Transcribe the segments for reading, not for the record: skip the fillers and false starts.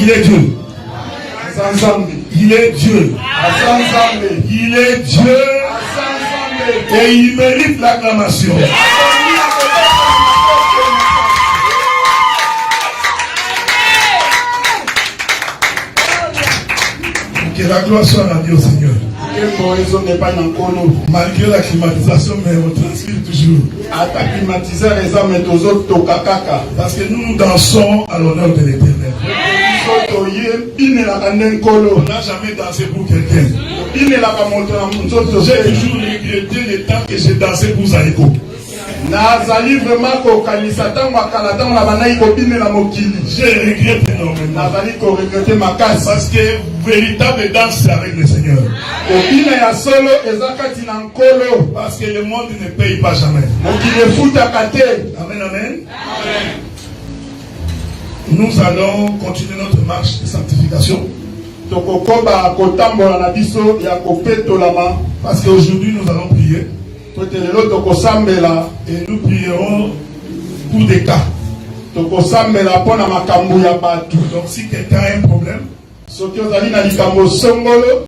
Il est Dieu. Il est Dieu. Il est Dieu. Et il mérite l'acclamation. Que la gloire soit rendue au Seigneur. Malgré la climatisation, mais on transpire toujours. Parce que nous dansons à l'honneur de l'Éternel. On n'a jamais dansé pour quelqu'un. J'ai toujours regretté le temps que j'ai dansé pour Zaïko. Nazali vraiment kokanisa tango akala tango na banayi kobine na mokili. Je regrette énormément. Nazali ko regretter makasi parce que véritable danse c'est avec le Seigneur. Kobine ya solo ezakati na nkolo parce que le monde ne paye pas jamais. Mokili futa kate. Amen, amen. Amen. Nous allons continuer notre marche de sanctification. Tokokoba kotambola na biso ya kopetolama parce qu'aujourd'hui nous allons prier. Et nous prierons pour des cas. Donc si quelqu'un a un problème,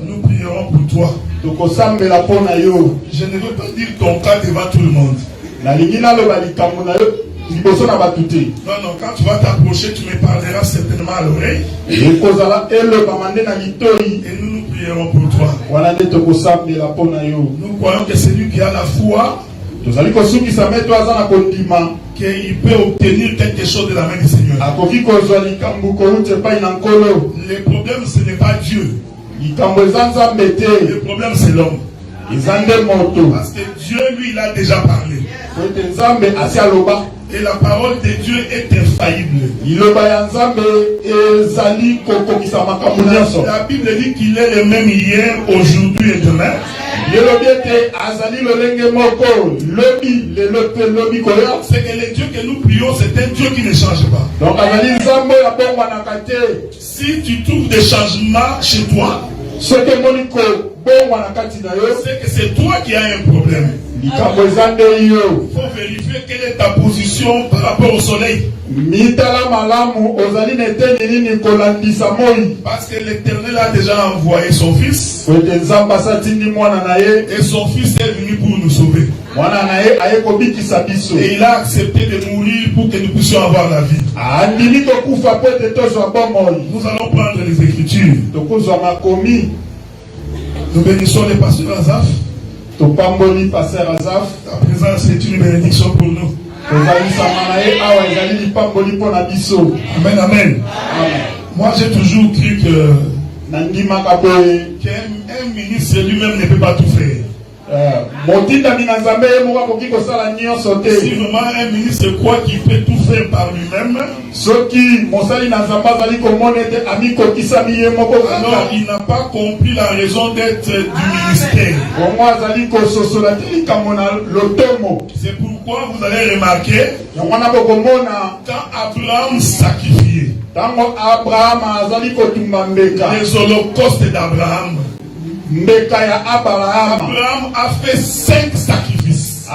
nous prierons pour toi. Je ne veux pas dire ton cas devant tout le monde. Non, quand tu vas t'approcher, tu me parleras certainement à l'oreille. Et nous prierons pour toi. Nous croyons que c'est lui qui a la foi, qu'il peut obtenir quelque chose de la main du Seigneur. Le problème, ce n'est pas Dieu. Le problème, c'est l'homme. Parce que Dieu, lui, il a déjà parlé. Et la parole de Dieu est infaillible. La Bible dit qu'il est le même hier, aujourd'hui et demain. C'est que le Dieu que nous prions, c'est un Dieu qui ne change pas. Si tu trouves des changements chez toi, c'est que c'est toi qui as un problème. Il faut vérifier quelle est ta position par rapport au soleil. Parce que l'Éternel a déjà envoyé son fils. Et son fils est venu pour nous sauver. Et il a accepté de mourir pour que nous puissions avoir la vie. Nous allons prendre les Écritures. Nous bénissons les pasteurs Azaf. À présent, c'est une bénédiction pour nous. Amen, amen. Moi, j'ai toujours cru qu'un ministre lui-même ne peut pas tout faire. Si vraiment un ministre croit qu'il peut tout faire par lui-même, alors il n'a pas compris la raison d'être du ministère. C'est pourquoi vous allez remarquer quand Abraham sacrifiait les holocaustes d'Abraham, Abraham a fait 5 sacrifices.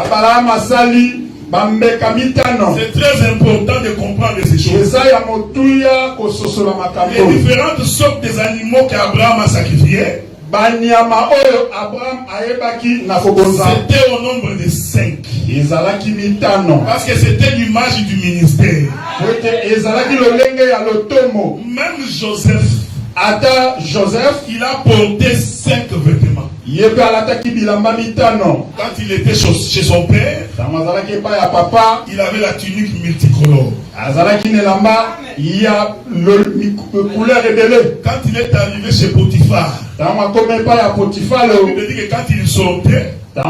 C'est très important de comprendre ces choses. Les différentes sortes des animaux qu'Abraham a sacrifiés, c'était au nombre de 5. Parce que c'était l'image du ministère. Même Joseph, il a porté 5 vêtements. Quand il était chez son père, il avait la tunique multicolore. Quand il est arrivé chez Potiphar, la Bible dit que quand il sortait, il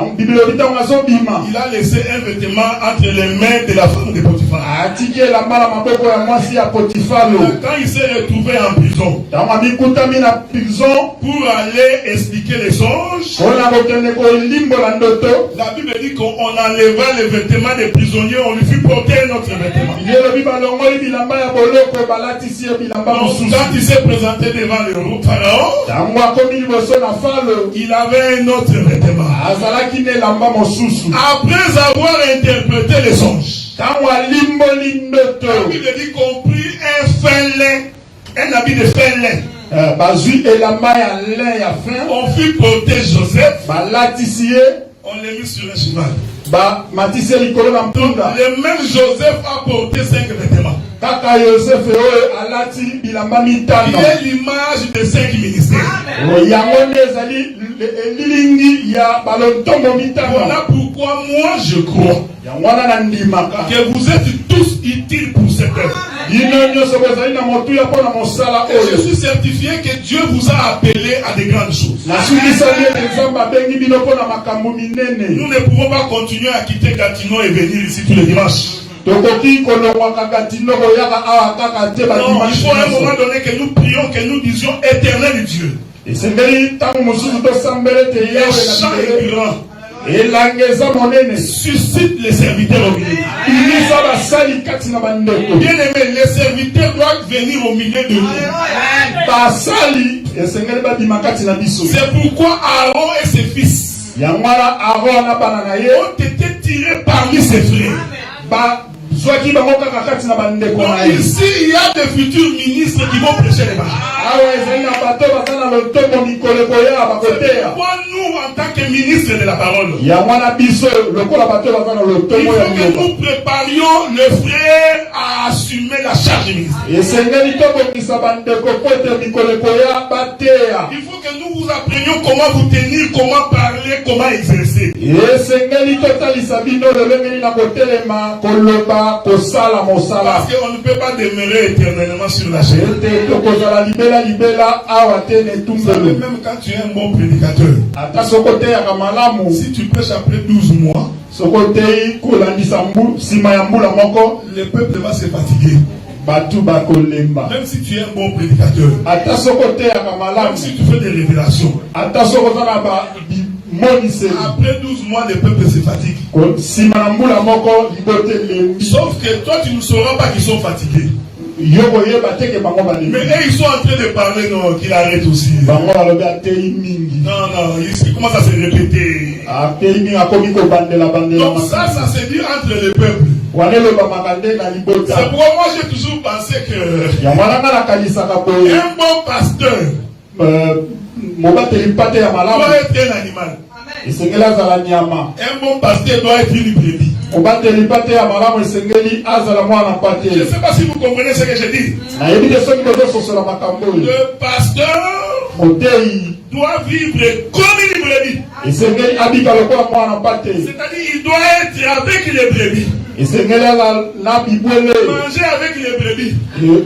a laissé un vêtement entre les mains de la femme de Potiphar. Quand il s'est retrouvé en prison, pour aller expliquer les songes, la Bible dit qu'on enleva les vêtements des prisonniers, on lui fit porter un autre vêtement. Quand il s'est présenté devant le pharaon, il avait un autre vêtement. Après avoir interprété les songes, la Bible dit qu'on prit un fin lin un habit de fin lin. Bazui et la maille à lin ya fin. On fit porter Joseph. Balatisie. On l'a mis sur un cheval. Matisse likolo na mpunda. Le même Joseph a porté 5 vêtements. Kaka Joseph alati bilamba mitano. Il est l'image de 5 ministères. Yango nde ezali lilingi ya balontombo mitano. Voilà pourquoi moi je crois yango wana na ndimaka que vous êtes tous utiles pour cette œuvre. Bino nyonso bozali na motuya mpo na mosala Et je oyo. suis certifié que Dieu vous a appelé à de grandes choses. Nasukisani ete Nzambe abengi bino mpo na makambo minene. Nous ne pouvons pas continuer à quitter Gatineau et venir ici tous les dimanches. Tokoki kolongwaka Gatineau koyaka awa kaka te ba Non, il dimanche. faut à un moment donné que nous prions, que nous disions éternel Dieu. Esengeli ntango mosusu tosambele te Le yawe chant na est bibele. grand. Elangeza monene. Suscite les serviteurs au milieu. Inisa basali kati na bandeko. Bien aimé, les serviteurs doivent venir au milieu de nous. Basali esengeli babima kati na biso. C'est pourquoi Aaron et ses fils Yango wana Aaron na bana na ye ont été tirés parmi ses frères. Zwaki bango kaka kati na bandeko Donc na ye. ici, il y a des futurs ministres qui vont prêcher les balles. Awa ezali na bato baza na lotombo mikoleko ya bakoteya. Moi, nous, en tant que ministres de la parole, Yango wana biso lokola bato baza na il lotombo ya faut que miloba. nous préparions le frère à assumer la charge ministérielle. Esengeli tobongisa bandeko po ete mikoleko ya bateya. Il faut que nous vous apprenions comment vous tenir, comment parler, comment exercer. Esengeli totalisa bino lolengeli na kotelema koloba kosala mosala. Parce qu'on ne peut pas demeurer éternellement sur la chair. Ete tokozala libela awa te ne tumbelo. Même quand tu es un bon prédicateur, Ata soko teyaka malamu. si tu prêches après 12 mois, Soko tei kolandisa sima ya mbula moko. le peuple va se fatiguer. Batu bakolemba. Même si tu es un bon prédicateur, Ata soko teyaka même malamu. si tu fais des révélations, Ata soko zana ba moniseli. après 12 mois, le peuple se fatigue. Sima na mbula moko libote lembi. Sauf que toi, tu ne sauras pas qu'ils sont fatigués. Yoko yeba teke bango Mais balembi. eux, ils sont en train de parler, non, qu'il arrête aussi. Bango balobi atei mingi. Non, il commence à se répéter. Atei mingi akomi kobandela bandela. Donc ça se dit entre les peuples. Wane loba makande na C'est libota. pourquoi moi, j'ai toujours pensé que Ya mwana ngala kanisaka boye. un bon pasteur Mobateli pate ya malamu. doit être un animal. Esengeli azala nyama. Un bon pasteur doit être une brebis. Mobateli pate ya malamu esengeli azala mwana pate. Je ne sais pas si vous comprenez ce que je dis. Nayebi te soki tozososola makambo oyo. Le pasteur Motei doit vivre comme une brebis. esengeli abika lokola mwana pate. C'est-à-dire il doit être avec les brebis. Esengeli azala na bibwele. Manger avec les brebis.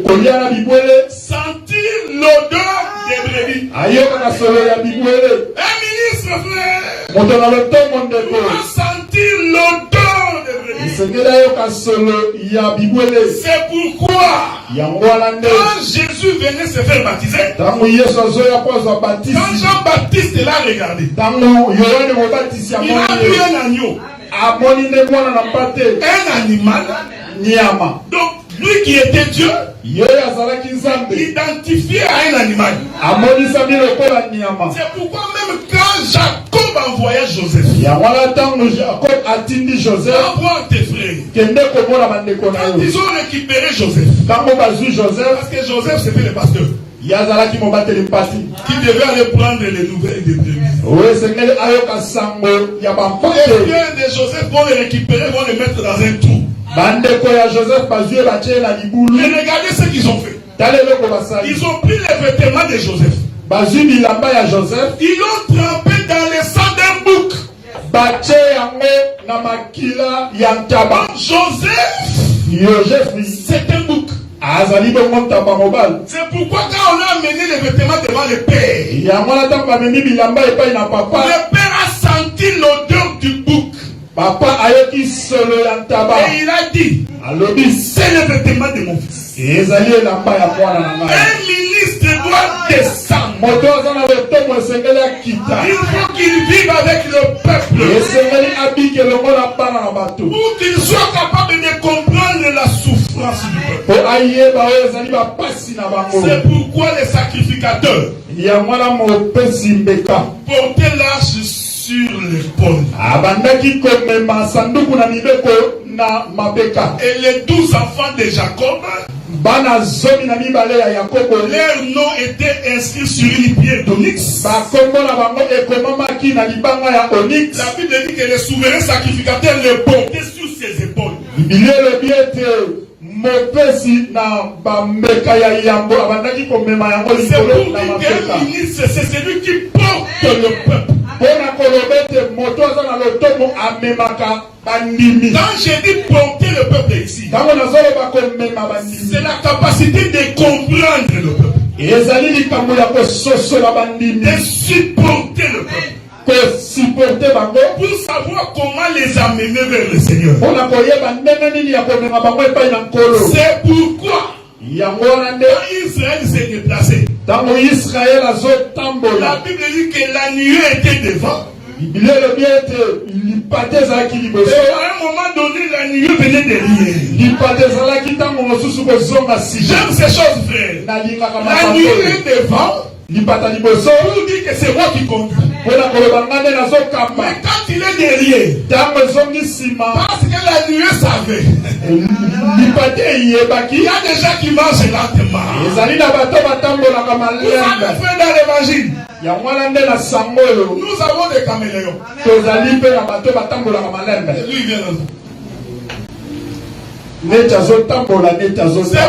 Kolia na bibwele. Sentir l'odeur des brebis. Ayoka na solo ya bibwele. Un ministre, frère, Moto na lotongo ndeko. doit sentir l'odeur des brebis. Esengeli ayoka solo ya bibwele. C'est pourquoi Yango wana nde. quand Jésus venait se faire baptiser, Tango Yesu azoya po azwa quand batisi. Jean-Baptiste l'a regardé, Tango Yohane mobatisi il a amoni vu ye. un agneau, Amoni nde mwana na pate. un animal. Nyama. Donc, lui qui était Dieu, Yeye azalaki nzambe. identifié à un animal. Amonisami lokola nyama. C'est pourquoi même quand Jacob envoya Joseph, Yango wana ntango Jacob atindi Joseph. va voir tes frères. Kende komona bandeko na Quand yo. ils ont récupéré Joseph, Ntango bazwi Joseph. parce que Joseph c'était le pasteur, Ye azalaki mobateli mpasi. qui devait aller prendre les nouvelles des brebis. Oyo esengeli ayoka sango ya Les bampote. frères de Joseph vont les récupérer, vont les mettre dans un trou. Bandeko ya Joseph bazwi batie na libulu. Et regardez ce qu'ils ont fait. Tala eloko basali. Ils ont pris les vêtements de Joseph. Bazwi bilamba ya Joseph. Ils l'ont trempé dans le sang d'un bouc. Batie yango na makila ya ntaba. Joseph, c'est un bouc. Azali bongo ntaba mobile. C'est pourquoi quand on a amené les vêtements devant le père, Yango wana ntango bamemi bilamba epai na papa. le père a senti l'odeur du bouc. Papa ayoki solo ya ntaba. Et il a dit, Alobi c'est le vêtement de mon fils. ezali elamba ya mwana na ngai. Un ministre doit descendre. Moto aza na lotomo esengeli akita. Il faut qu'il vive avec le peuple. Esengeli abiki elongo na bana na bato. Pour qu'il soit capable de comprendre la souffrance du peuple. Po ayeba oyo ezali bapasi na bango. C'est pourquoi les sacrificateurs Ya mwana mopesi mbeka. portaient l'arche sur l'épaule. Abandaki komema sanduku na mibeko na mabeka. Et les 12 enfants de Jacob bana zomi na mibale ya Yakobo leur nom était inscrit sur une pierre d'onyx. bakombo na bango ekomamaki na libanga ya onyx. La Bible dit que le souverain sacrificateur le portait sur ses épaules. Bibiliya elobi ete mopesi na bambeka ya yambo abandaki komema yango C'est likolo pour na dire mapeka. que ministre, c'est celui qui porte le peuple. Mpona koloba ete moto aza na lotomo amemaka bandimi. Quand j'ai dit porter le peuple ici, Ntango nazoloba komema bandimi, c'est la capacité de comprendre le peuple, ezali likambo ya kososola bandimi, de supporter le peuple, kosiporte bango pour savoir comment les amener vers le Seigneur. mpona koyeba ndenge nini ya komema bango epai na nkolo. C'est pourquoi Yango wana nde quand Israël s'est déplacé, ntango Israel la azotambola, Bible dit que la nuée était devant. Bibiliya elobi ete lipata ezalaki Et liboso, à un moment donné, la nuée venait derrière. lipata ezalaki ntango mosusu kozonga sija. J'aime ces choses, frère. Nalingaka La makambo nuée oyo. est devant Lipata liboso pour dire que c'est moi qui conduis. mpona koloba nga nde nazokamba. Mais quand il est derrière, Ntango ezongi nsima, parce que la nuée savait, lipata eyebaki il y a des gens qui marchent lentement. ezali na bato batambolaka Vous malembe. avez fait dans l'évangile, Yango wana nde na sango oyo nous avons des caméléons. tozali mpe na bato batambolaka malembe. Et lui, il vient là. Neti azotambola, neti C'est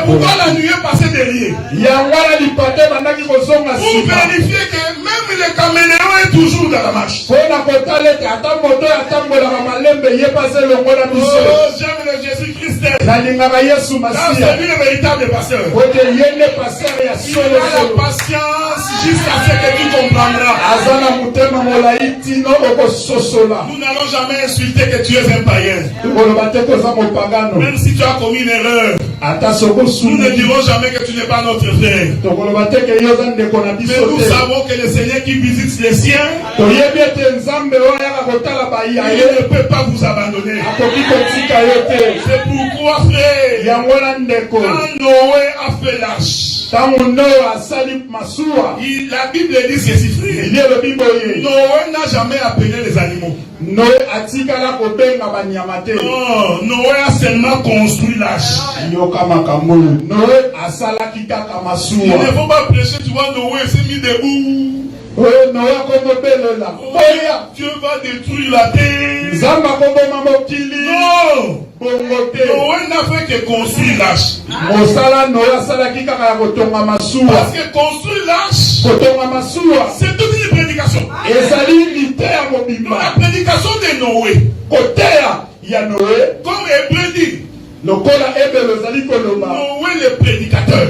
pourquoi azotambola. la nuée passait derrière. Yango wana lipata ebandaki kozonga Pour nsima vérifier que même le caméléon est toujours dans la marche. mpona kotala ete ata moto oyo atambolaka malembe ye mpe aza elongo na biso. Oh, j'aime le Jésus-Christ. Nalingaka Yesu Car c'est Masiya lui le véritable pasteur. ote ye nde paster ya Il a la solosolo, patience jusqu'à ce que tu comprendras. aza na motema molai tino okososola. Nous n'allons jamais insulter que tu es un païen. Koloba te koza mopagano, Même si tu as commis une erreur, ata soko nous ne suni dirons jamais que tu n'es pas notre frère. tokoloba te ke yo oza ndeko na Mais biso nous te. savons que le Seigneur qui visite les siens, Toyebi ete nzambe oyo ayaka kotala baya il ye ne peut pas vous abandonner. akoki kotika yo te. C'est pourquoi, frère, Yango wana ndeko, quand Noé a fait l'arche, ntango Noe asali masuwa, la Bible dit ceci, frère. ili elobi boye Noé n'a jamais appelé les animaux. Noe atikala kobenga banyama te. Non, Noé a seulement construit l'arche. Yoka makambo oyo, Noe asalaki kaka Il masuwa. ne faut pas prêcher, tu vois, Noé s'est mis debout. Oyo Noe akomobelela oya Dieu va détruire la terre. nzambe akoboma mokili. Non! Bongo te. Noé n'a fait que construire l'arche. Mosala Noe asalaki kaka ya kotonga masuwa. Parce que construire l'arche, Kotonga masuwa c'est toute une prédication. ezali liteya Donc, mobimba. la prédication de Noé, Koteya ya Noe comme Hébreu dit, lokola ebelo ezali koloba Noé le prédicateur.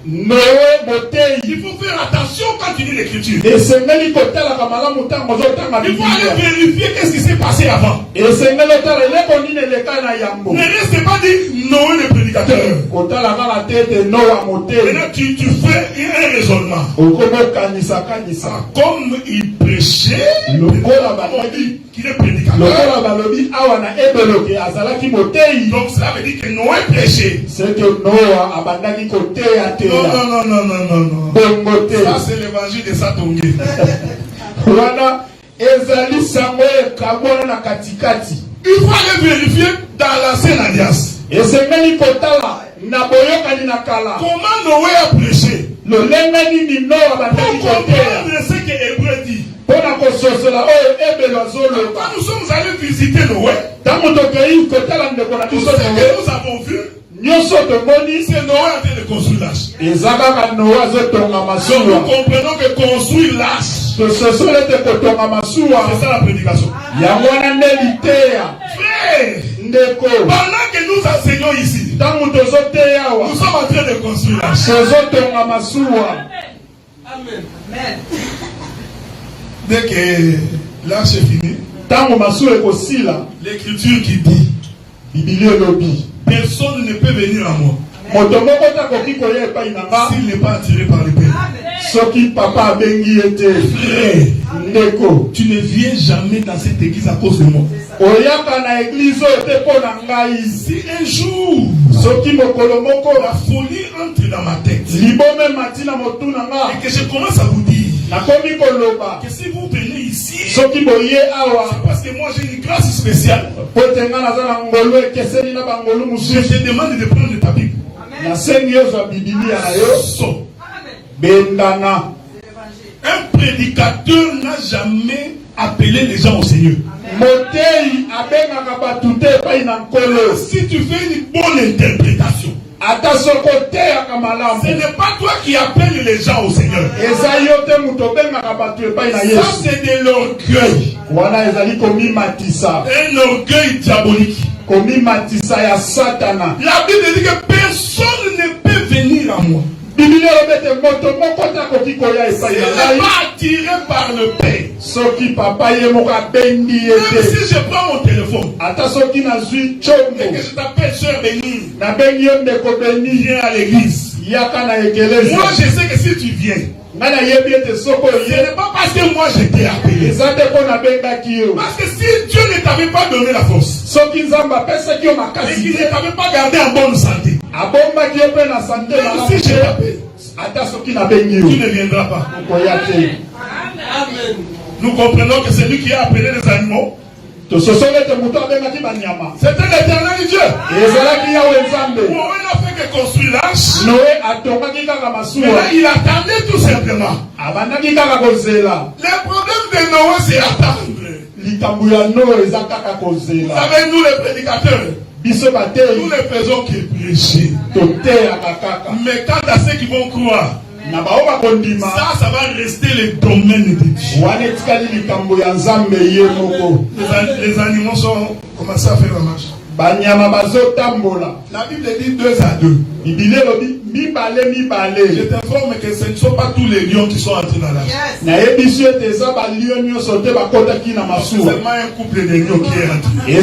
Noe boteyi. Il faut faire attention quand tu lis l'écriture. Esengeli kotalaka malamu ntango ozotanga Il faut aller Biblia. vérifier qu'est-ce qui s'est passé avant. Esengeli otala eloko nini eleka na yambo. Ne reste pas dit Noé le prédicateur. Kotala kaka te ete Noa moteyi. Maintenant, tu fais un raisonnement. Okomokanisa kanisa. Comme il prêchait, Lokola on balobi dit qu'il est prédicateur. lokola balobi awa na ebeloke azalaki moteyi. Donc cela veut dire que Noé prêchait. C'est que Noa abandaki koteya Non, teya. non, non, non, non, non, non. Bongo te. Ça, c'est l'évangile de Satongé. Wana ezali sango ekabwana na katikati. Il faut aller vérifier dans l'ancienne alliance. Esengeli kotala na boyokani na kala. Comment Noé a prêché. Lolenge nini Noa Pour abandaki koteya. comprendre ce que Hébreu dit. Mpona kososola oyo ebelo azoloba. Quand nous sommes allés visiter Noé, Ntango tokei kotala ndeko na tout biso ce que Noe, nous avons vu, nyonso tomoni c'est Noé en train de construire l'arche. eza kaka Noa azotonga Donc nous masuwa. comprenons que construire l'arche, Tososola ete kotonga masuwa c'est ça la prédication. yango wana nde liteya. Frère, Ndeko pendant que nous enseignons ici, ntango tozoteya awa nous sommes en train de construire l'arche. tozotonga masuwa. Dès que l'arche est finie, Ntango masuwa ekosila, l'écriture qui dit, Bibiliya elobi personne ne peut venir à moi moto moko takoki koya epai na nga s'il n'est pas attiré par le Père. soki papa abengi ye te. Frère, Ndeko tu ne viens jamais dans cette église à cause de moi. oyaka na eglize oyo te mpo na ngai. Si un jour Soki mokolo moko la folie entre dans ma tête libome mati na motu na nga et que je commence à vous dire nakomi koloba que si vous venez ici, soki boye awa parce que moi j'ai une grâce spéciale, po ete nga naza na ngolu ekeseni na bangolu je mosusu. te demande de prendre ta Bible. Na sengi yozo Biblia na yo. Bendana. Un prédicateur n'a jamais appelé les gens au Seigneur. Si tu fais une bonne interprétation, ce n'est pas toi qui appelles les gens au Seigneur. Ça, c'est de l'orgueil. Un orgueil diabolique. La Bible dit que personne ne peut venir à moi. Il n'est pas attiré par le Père. Même si je prends mon téléphone et que je t'appelle Sœur Béni, viens à l'église. Moi je sais que si tu viens, ce n'est pas parce que moi je t'ai appelé. Parce que si Dieu ne t'avait pas donné la force et qu'il ne t'avait pas gardé en bonne santé, même si je t'appelle, tu ne viendras pas. Nous comprenons que c'est lui qui a appelé les animaux. C'était l'éternel Dieu. Noé n'a fait que construire l'arche. Mais il attendait tout simplement. Le problème de Noé, c'est attendre. Vous savez, nous les prédicateurs, nous ne faisons que prêcher. Mais quant à ceux qui vont croire, ça va rester le domaine de Dieu. Les animaux sont commencés à faire la marche. La Bible dit 2 à 2. Je t'informe que ce ne sont pas tous les lions qui sont entrés dans la marche. C'est seulement un couple de lions qui est entré. Il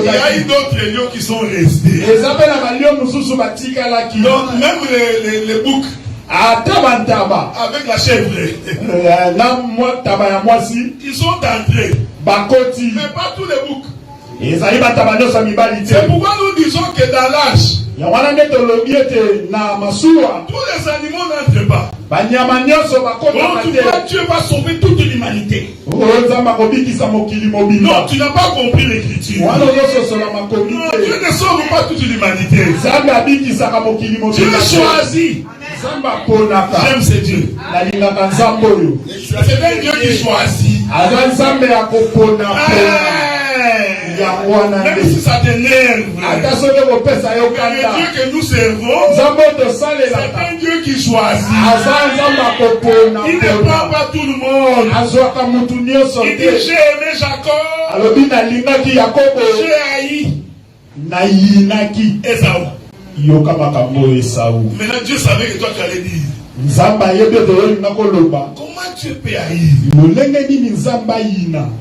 y a eu d'autres lions qui sont restés. Donc même les boucs avec la chèvre, ils sont entrés. Mais pas tous les boucs. C'est pourquoi nous disons que dans l'arche, tous les animaux n'entrent pas. Donc Dieu va sauver toute l'humanité. Non, tu n'as pas compris l'écriture. Non, Dieu ne sauve pas toute l'humanité. Dieu choisit. J'aime ce Dieu. C'est un Dieu qui choisit. Même si ça t'énerve, le Dieu que nous servons, c'est un Dieu qui choisit. Il ne prend pas tout le monde. Il dit j'ai aimé Jacob, j'ai haï Ésaü. Maintenant Dieu savait que toi tu allais dire. Comment Dieu peut haïr?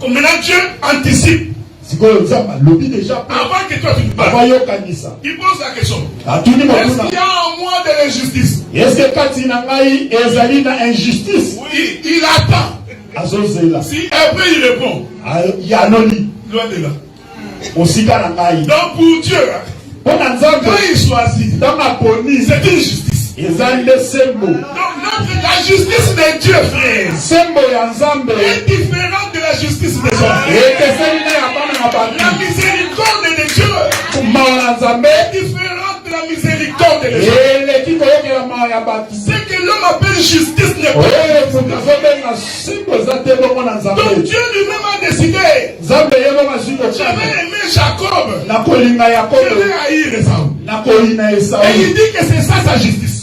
Maintenant Dieu anticipe. Avant que toi tu ne parles, il pose la question. Est-ce qu'il y a en moi de l'injustice? Oui, il attend. Si après il répond, loin de là. Donc pour Dieu, quand il choisit, c'est une justice. Donc la justice de Dieu, frère, est différente de la justice des hommes. La miséricorde de Dieu est différente de la miséricorde des hommes. Ce que l'homme appelle justice n'est pas justice. Donc Dieu lui-même a décidé. J'avais aimé Jacob, je vais haïr Ésaü. Et il dit que c'est ça sa justice.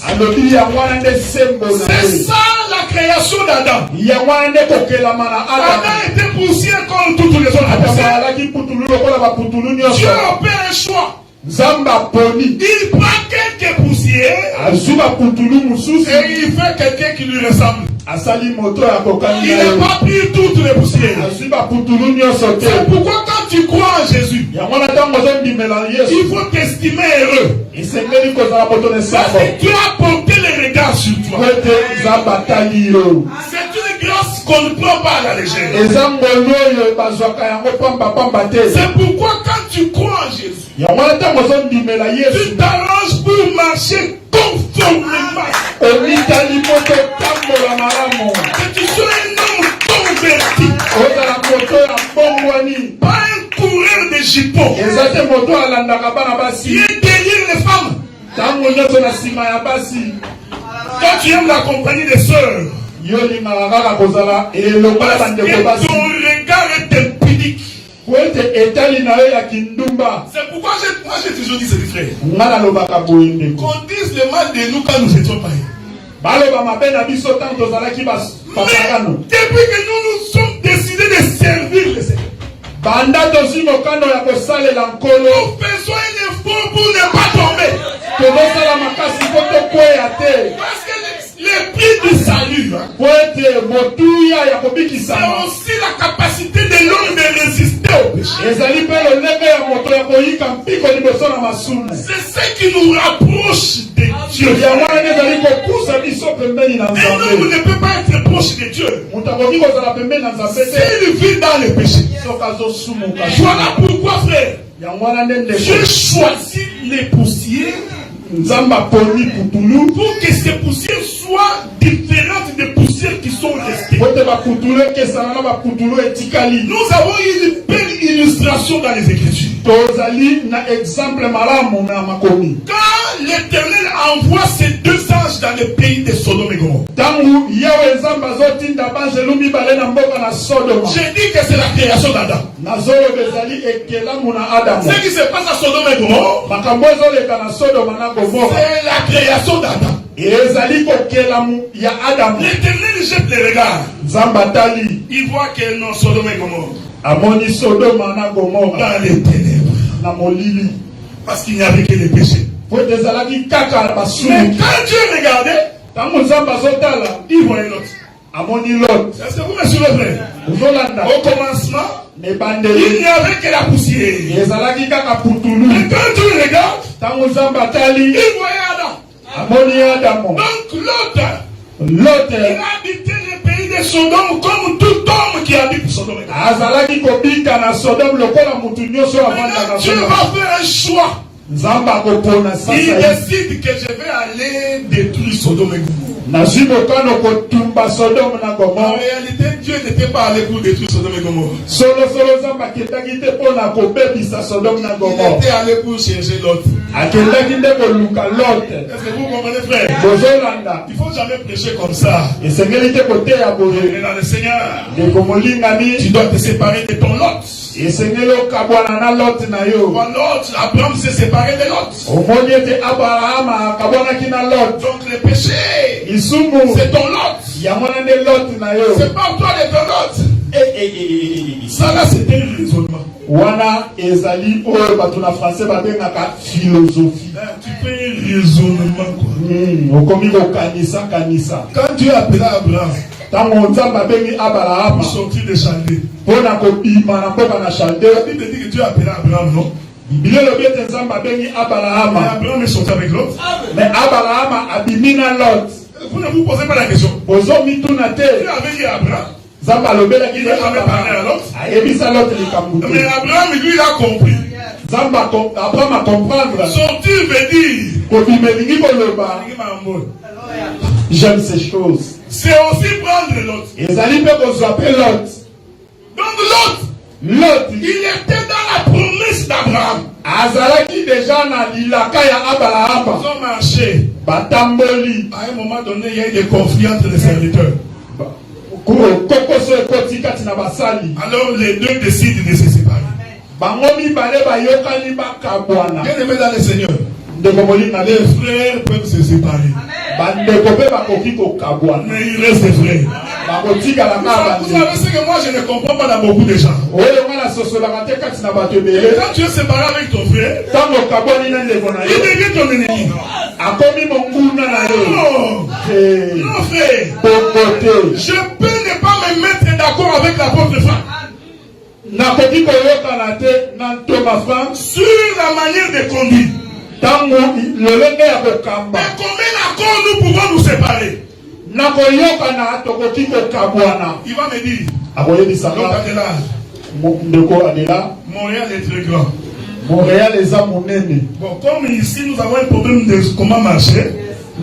C'est ça la création d'Adam. Adam était poussière comme toutes les autres poussières. Dieu opère un choix. Il prend quelques poussières et il fait quelqu'un qui lui ressemble. Il n'a pas pris toutes les poussières. C'est pourquoi quand tu crois en Jésus, il faut t'estimer heureux. Parce que tu as porté les regards sur toi. C'est une grâce qu'on ne prend pas à la légère. C'est pourquoi quand tu crois en Jésus, tu t'arranges pour marcher conformément. Que tu sois un homme converti. Pas un coureur de jupons. Qui est derrière les Quand tu aimes la compagnie des sœurs, parce que ton regard est impudique. C'est pourquoi moi j'ai toujours dit, c'est frère, qu'on dise le mal de nous quand nous étions païens. Mais depuis que nous nous sommes décidés de servir le Seigneur, nous faisons un effort pour ne pas tomber. Parce que le prix du salut, c'est aussi la capacité de l'homme de résister au péché. C'est ce qui nous rapproche de Dieu. Un homme ne peut pas être proche de Dieu s'il vit dans le péché. Voilà pourquoi, frère, Dieu choisit les poussières pour que ces poussières soient différentes des poussières qui sont restées. Nous avons une belle illustration dans les Écritures. Quand l'Éternel envoie ses deux anges dans le pays de Sodome et Gomorrhe, j'ai dit que c'est la création d'Adam. Ce qui se passe à Sodome et Gomorrhe, c'est la création d'Adam. L'Éternel jette les regards. Il voit que non, Sodome et Gomorrhe dans les ténèbres, parce qu'il n'y avait que les péchés. Mais quand Dieu regardait, il voyait l'autre. Est-ce que vous me suivez, frère? Au commencement, il n'y avait que la poussière. Mais quand Dieu regarde, il voyait Adam. Donc l'autre, il habitait le pays de Sodome comme tout homme qui habite Sodome. Dieu va faire un choix. Il décide que je vais aller détruire Sodome et Gomorrhe. En réalité, Dieu n'était pas allé pour détruire Sodome et Gomorrhe. Il était allé pour chercher l'autre. Est-ce que vous comprenez, frère? Il ne faut jamais prêcher comme ça. Mais dans le Seigneur, tu dois te séparer de ton lot. Abraham s'est séparé de l'autre. Donc le péché, c'est ton lot. C'est pas toi de ton lot. Ça là, c'est un raisonnement. Philosophie. Tu fais un raisonnement, quoi. Quand Dieu appela Abraham pour sortir de Chaldée, la Bible dit que Dieu appela Abraham, non? Mais Abraham est sorti avec l'autre. Vous ne vous posez pas la question. Dieu avait dit à Abraham. Il n'a jamais parlé à l'autre. Mais Abraham, lui, il a compris. Sortir veut dire. J'aime ces choses. C'est aussi prendre l'autre. Donc l'autre, il était dans la promesse d'Abraham. Ils ont marché. À un moment donné, il y a eu des conflits entre les serviteurs. Alors les deux décident de se séparer. Bien aimé dans le Seigneur, les frères peuvent se séparer. Mais il reste des frères. Vous savez ce que moi je ne comprends pas dans beaucoup de gens. Quand tu es séparé avec ton frère, il devient ton ennemi. Non frère, je peux ne pas me mettre d'accord avec l'apôtre Franck sur la manière de conduire. Mais combien d'accord nous pouvons nous séparer? Il va me dire, Montréal est très grand. Bon, comme ici nous avons un problème de comment marcher,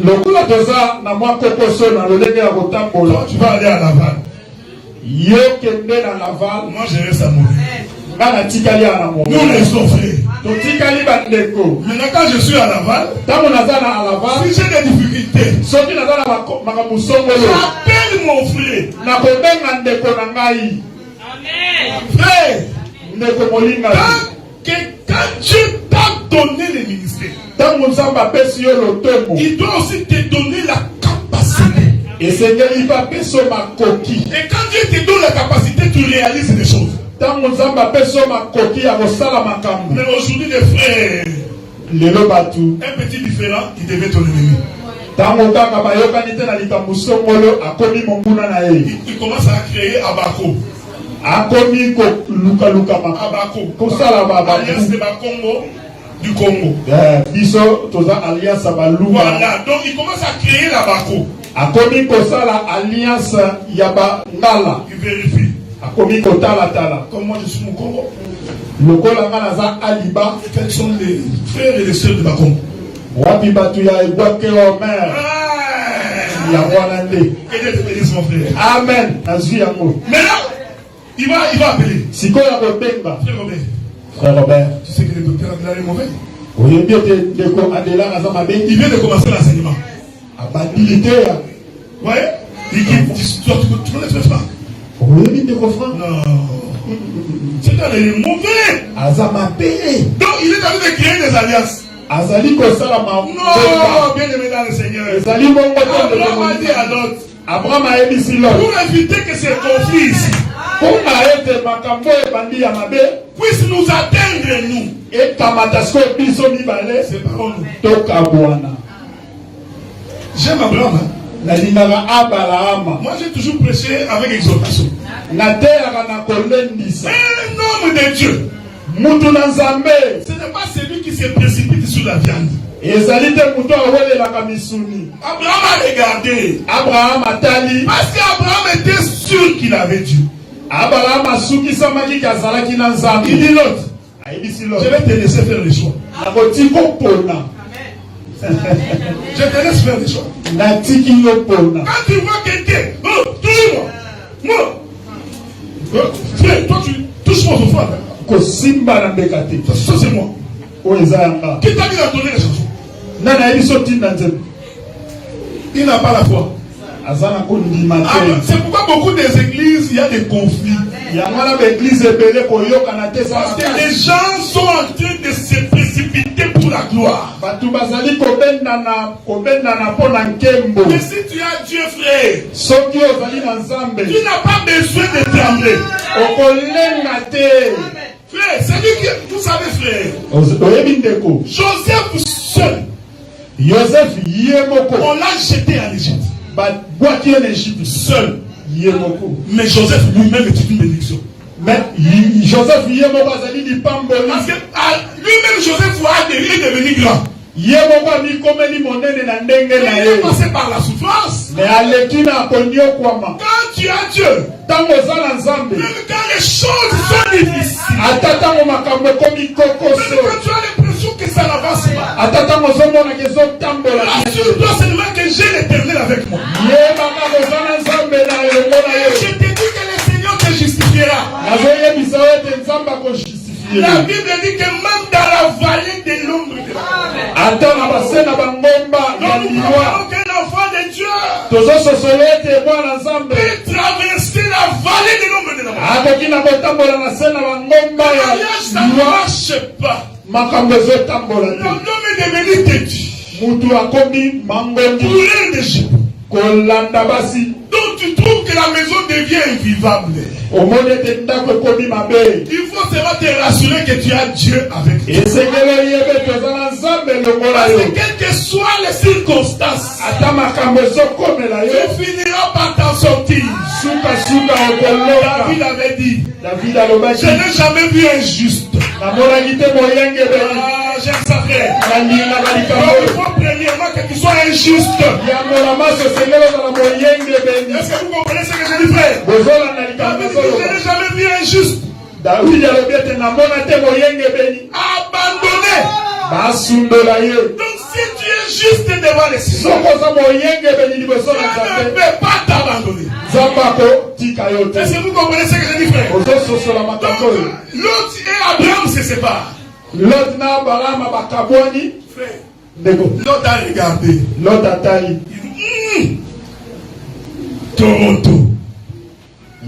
quand tu vas aller à Laval, moi je reste à Montréal. Nous les sommes frères. Maintenant, quand je suis à Laval, si j'ai des difficultés, j'appelle mon frère. Frère, quand Dieu t'a donné le ministère, il doit aussi te donner la capacité. Et quand Dieu te donne la capacité, tu réalises des choses. Mais aujourd'hui, les frères, un petit différent, il devait ton ennemi. Il commence à créer Abako. Alliance de Bakongo du Congo. Voilà, donc il commence à créer la Bako. Il vérifie. Comme moi je suis mon Congo. Quels sont les frères et les sœurs de Bakongo? Que Dieu te bénisse mon frère. Amen. Maintenant, il va appeler. Frère Robert. Frère Robert. Tu sais que le docteur Adela est mauvais. Il vient de commencer l'enseignement. Ouais. Tu connais ce pas? Oui, non. C'est un mauvais. Donc il est en train de créer des alliances. Non, bien aimé dans le Seigneur. Abraham a dit à l'autre. Pour éviter que ces conflits ici puissent nous atteindre, nous. C'est pas nous. J'aime Abraham. Moi j'ai toujours prêché avec exhortation. Un homme de Dieu, ce n'est pas celui qui se précipite sur la viande. Abraham a regardé. Parce qu'Abraham était sûr qu'il avait Dieu. Il dit l'autre, je vais te laisser faire le choix. Je te laisse faire des choix. Quand tu vois quelqu'un, touche-moi. Moi. Toi, tu touches-moi au frère. Ça, c'est moi. Qui t'a dit de donner les chansons? Il n'a pas la foi. C'est pourquoi beaucoup des églises, il y a des conflits. Parce que les gens sont en train de se précipiter pour la gloire. Mais si tu as Dieu, frère, tu n'as pas besoin de trembler. Frère, c'est lui qui, vous savez, frère, Joseph seul, on l'a jeté en Égypte. Seul. Mais Joseph lui-même est une bénédiction. Parce que lui-même Joseph est devenu grand. Il est passé par la souffrance. Quand tu as Dieu, même quand les choses sont difficiles, même quand tu as l'impression que ça n'avance pas, rassure-toi seulement que j'ai l'Éternel avec moi. Je te dis que le Seigneur te justifiera. La Bible dit que même dans la vallée de l'ombre de la mort, nous croyons qu'un enfant de Dieu peut traverser la vallée de l'ombre de la mort. Le mariage, ça ne marche pas. L'homme est devenu têtu. Pourrait d'Égypte. Donc tu trouves que la maison devient invivable. Il faut seulement te rassurer que tu as Dieu avec toi. Parce que quelles que soient les circonstances, tu finiras par t'en sortir. David avait dit, je n'ai jamais vu un juste. J'aime ça, frère. Donc, il faut premièrement que tu sois injuste. Est-ce que vous comprenez ce que je dis, frère? Je n'ai jamais vu injuste. Abandonné. Donc si tu es juste devant les cieux, tu ne peux pas t'abandonner. Est-ce que vous comprenez ce que je dis, frère? Donc, Lot et Abraham se séparent. Lot na Abraham bakabwani. Frère, Lot a regardé. Lot a taillé. Toronto.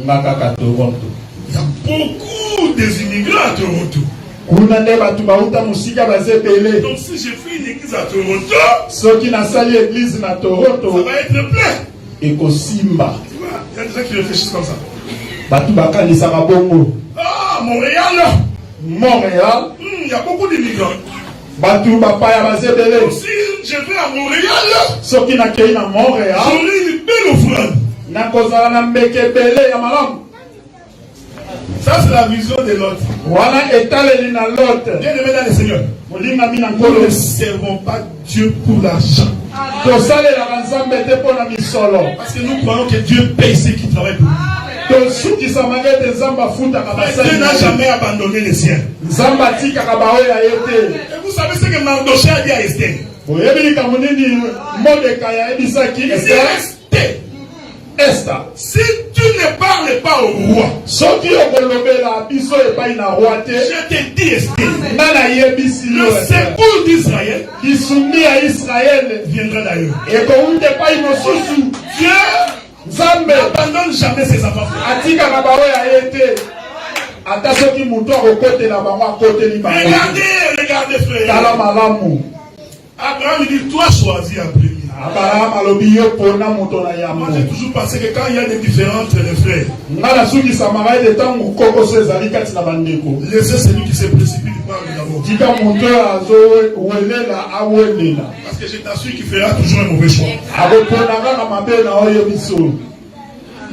Makaka Toronto. Il y a beaucoup d'immigrants à Toronto. Donc si je fais une église à Toronto, ceux qui n'ont sali église à Toronto, ça va être plein. Et Kosimba. Tu vois, il y a des gens qui réfléchissent comme ça. Ah, Montréal. Montréal. Il y a beaucoup d'immigrants. Donc si je vais à Montréal, ceux qui n'ont pas Montréal, j'aurai une belle offrande. Ça, c'est la vision de l'autre. Voilà, étalé dans l'autre. Bien aimé dans le Seigneur. Nous ne servons pas Dieu pour l'argent. Parce que nous croyons que Dieu paye ceux qui travaillent pour nous. Dieu n'a jamais abandonné les siens. Et vous savez ce que Mardoché a dit à Esther? Il dit, Esther, si tu ne parles pas au roi, je te dis, Esther, le secours d'Israël viendra d'ailleurs. Dieu n'abandonne jamais ses enfants. Regardez, frère. Abraham dit, toi choisis en premier. Moi j'ai toujours pensé que quand il y a des différences les frères, laissez celui qui se précipite parler d'abord. Parce que je t'assure qu'il fera toujours un mauvais choix.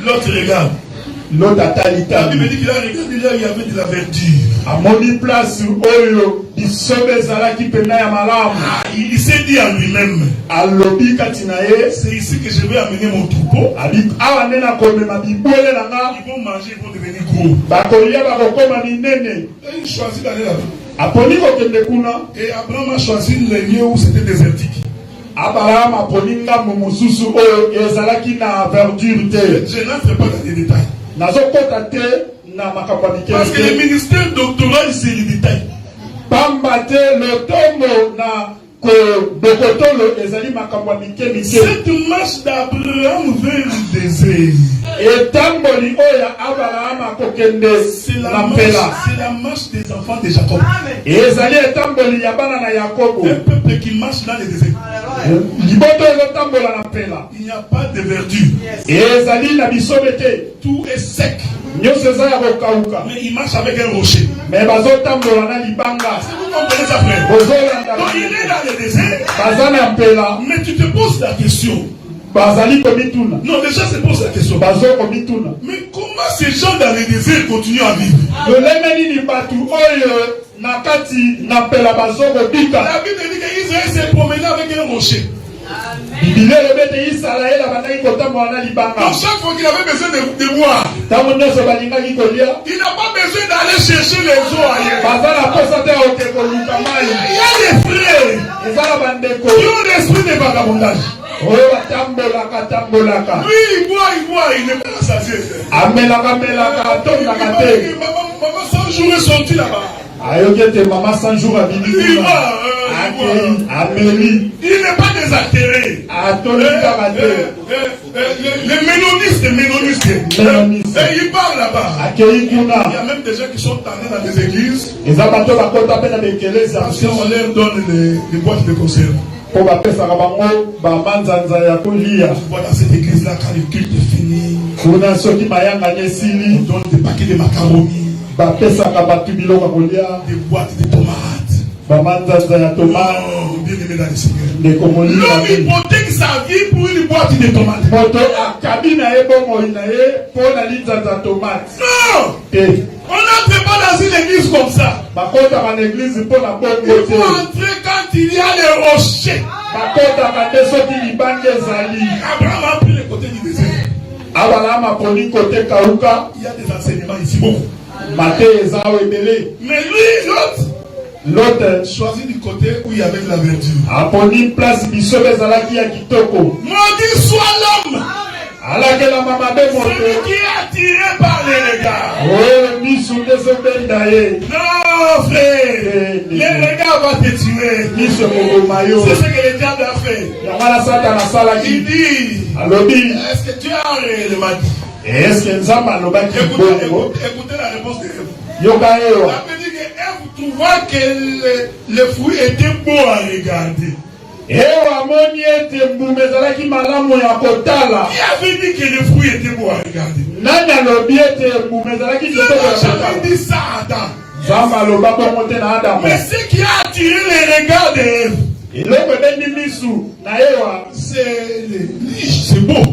L'autre regarde. L'autre La Bible dit qu'il a regardé là, il y avait de la verdure. Il s'est dit à lui-même, c'est ici que je vais amener mon troupeau. Ils vont manger, ils vont devenir gros. Et il choisit d'aller là-bas. Et Abraham a choisi les lieux où c'était désertique. Abraham a Je n'entre pas dans les détails. Parce que le ministère doctoral, c'est le détail. Cette marche d'Abraham vers le désert, c'est la marche des enfants de Jacob. Un peuple qui marche dans le désert. Il n'y a pas de verdure. Tout est sec. Mais il marche avec un rocher. Est-ce que vous comprenez ça, frère? Donc il est dans le désert. Mais tu te poses la question. Non, les gens se posent la question. Mais comment ces gens dans le désert continuent à vivre? La Bible dit qu'Israël s'est promené avec un rocher. Donc chaque fois qu'il avait besoin de boire, il n'a pas besoin d'aller chercher les eaux ailleurs. Il y a des frères qui ont l'esprit de vagabondage. Lui, il boit, il n'est pas rassasié. Maman 100 jours est sorti là-bas. Maman 100 jours à vivre. Il n'est pas désaltéré. Les ménonistes. Il parle là-bas. Il y a même des gens qui sont tannés dans les églises. Parce qu'on leur donne les boîtes de conserve. Tu vois, dans cette église-là, quand le culte est fini, on donne des paquets de macaroni, des boîtes de tomates. Bien aimé dans le Seigneur. L'homme hypothèque sa vie pour une boîte de tomates. Non! On n'entre pas dans une église comme ça. Il faut entrer quand il y a les rochers. Abraham a pris le côté du désert. Il y a des enseignements ici, beaucoup. Mais lui, l'autre choisit du côté où il y avait de la verdure. Maudit soit l'homme Celui qui est attiré par les regards. Non, frère. Les regards vont te tuer. C'est ce que le diable a fait. Il dit, est-ce que tu as réellement dit? Écoutez la réponse de Ève. Il a dit que Ève trouva que le fruit était beau à regarder. Qui avait dit que le fruit était beau à regarder? J'avais dit ça à Adam. Mais ce qui a attiré les regards d'Ève, c'est beau.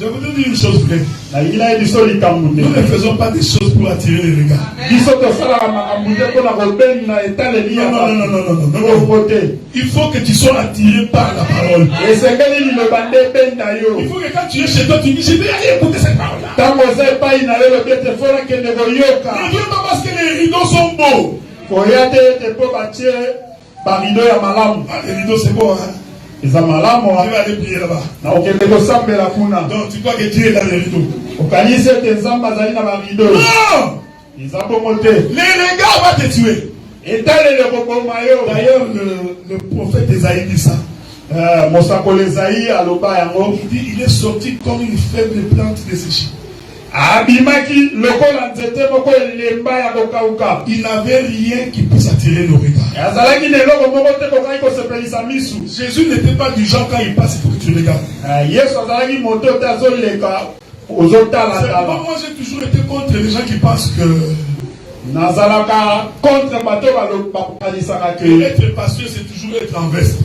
Je vous dis une chose vraie. Nous ne faisons pas des choses pour attirer les regards. Non. Il faut que tu sois attiré par la parole. Il faut que quand tu es chez toi, tu dis, je vais aller écouter cette parole-là. Ne viens pas parce que les rideaux sont beaux. Les rideaux c'est beau, hein? Tu vas aller prier là-bas. Donc tu crois que Dieu est dans les rideaux? Non! Les regards vont te tuer. D'ailleurs, le prophète Esaïe dit ça. Il dit, il est sorti comme une faible plante desséchée. Il n'avait rien qui puisse attirer nos regards. Jésus n'était pas du genre quand il passe, il faut que tu regardes. Moi j'ai toujours été contre les gens qui pensent que être pasteur c'est toujours être en veste.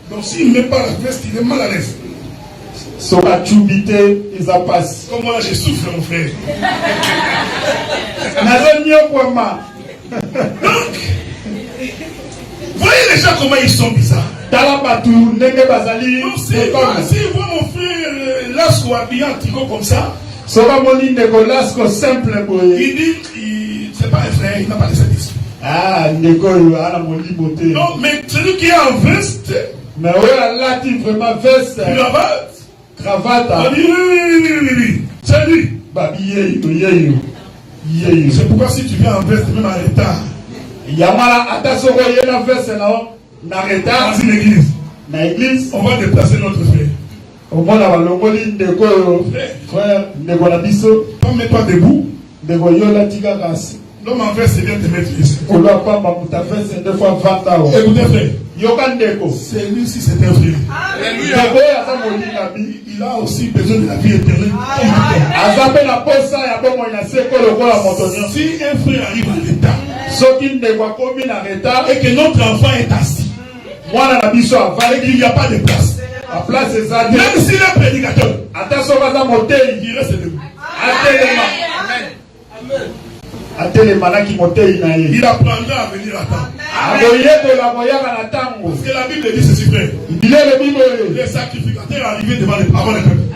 Donc s'il ne met pas la veste, il est mal à l'aise. Comme moi je souffre mon frère. Donc voyez les gens comment ils sont bizarres. Donc s'ils voient mon frère Lasco habillé en tricot comme ça, il dit c'est pas un frère, il n'a pas de service. Non, mais celui qui est en veste, cravate. Oui. C'est lui. C'est pourquoi si tu viens en veste, même en retard, dans une église, on va déplacer notre frère. Pas mets-toi debout. L'homme en veste, c'est bien te mettre ici. Écoutez frère. C'est lui si c'est un frère. Il a aussi besoin de la vie éternelle. Si un frère arrive à l'état et que notre enfant est assis et qu'il n'y a pas de place, même s'il est prédicateur, il reste debout. Il apprendra à venir à temps. Parce que la Bible dit ceci, frère. Les sacrificateurs arrivaient avant le peuple.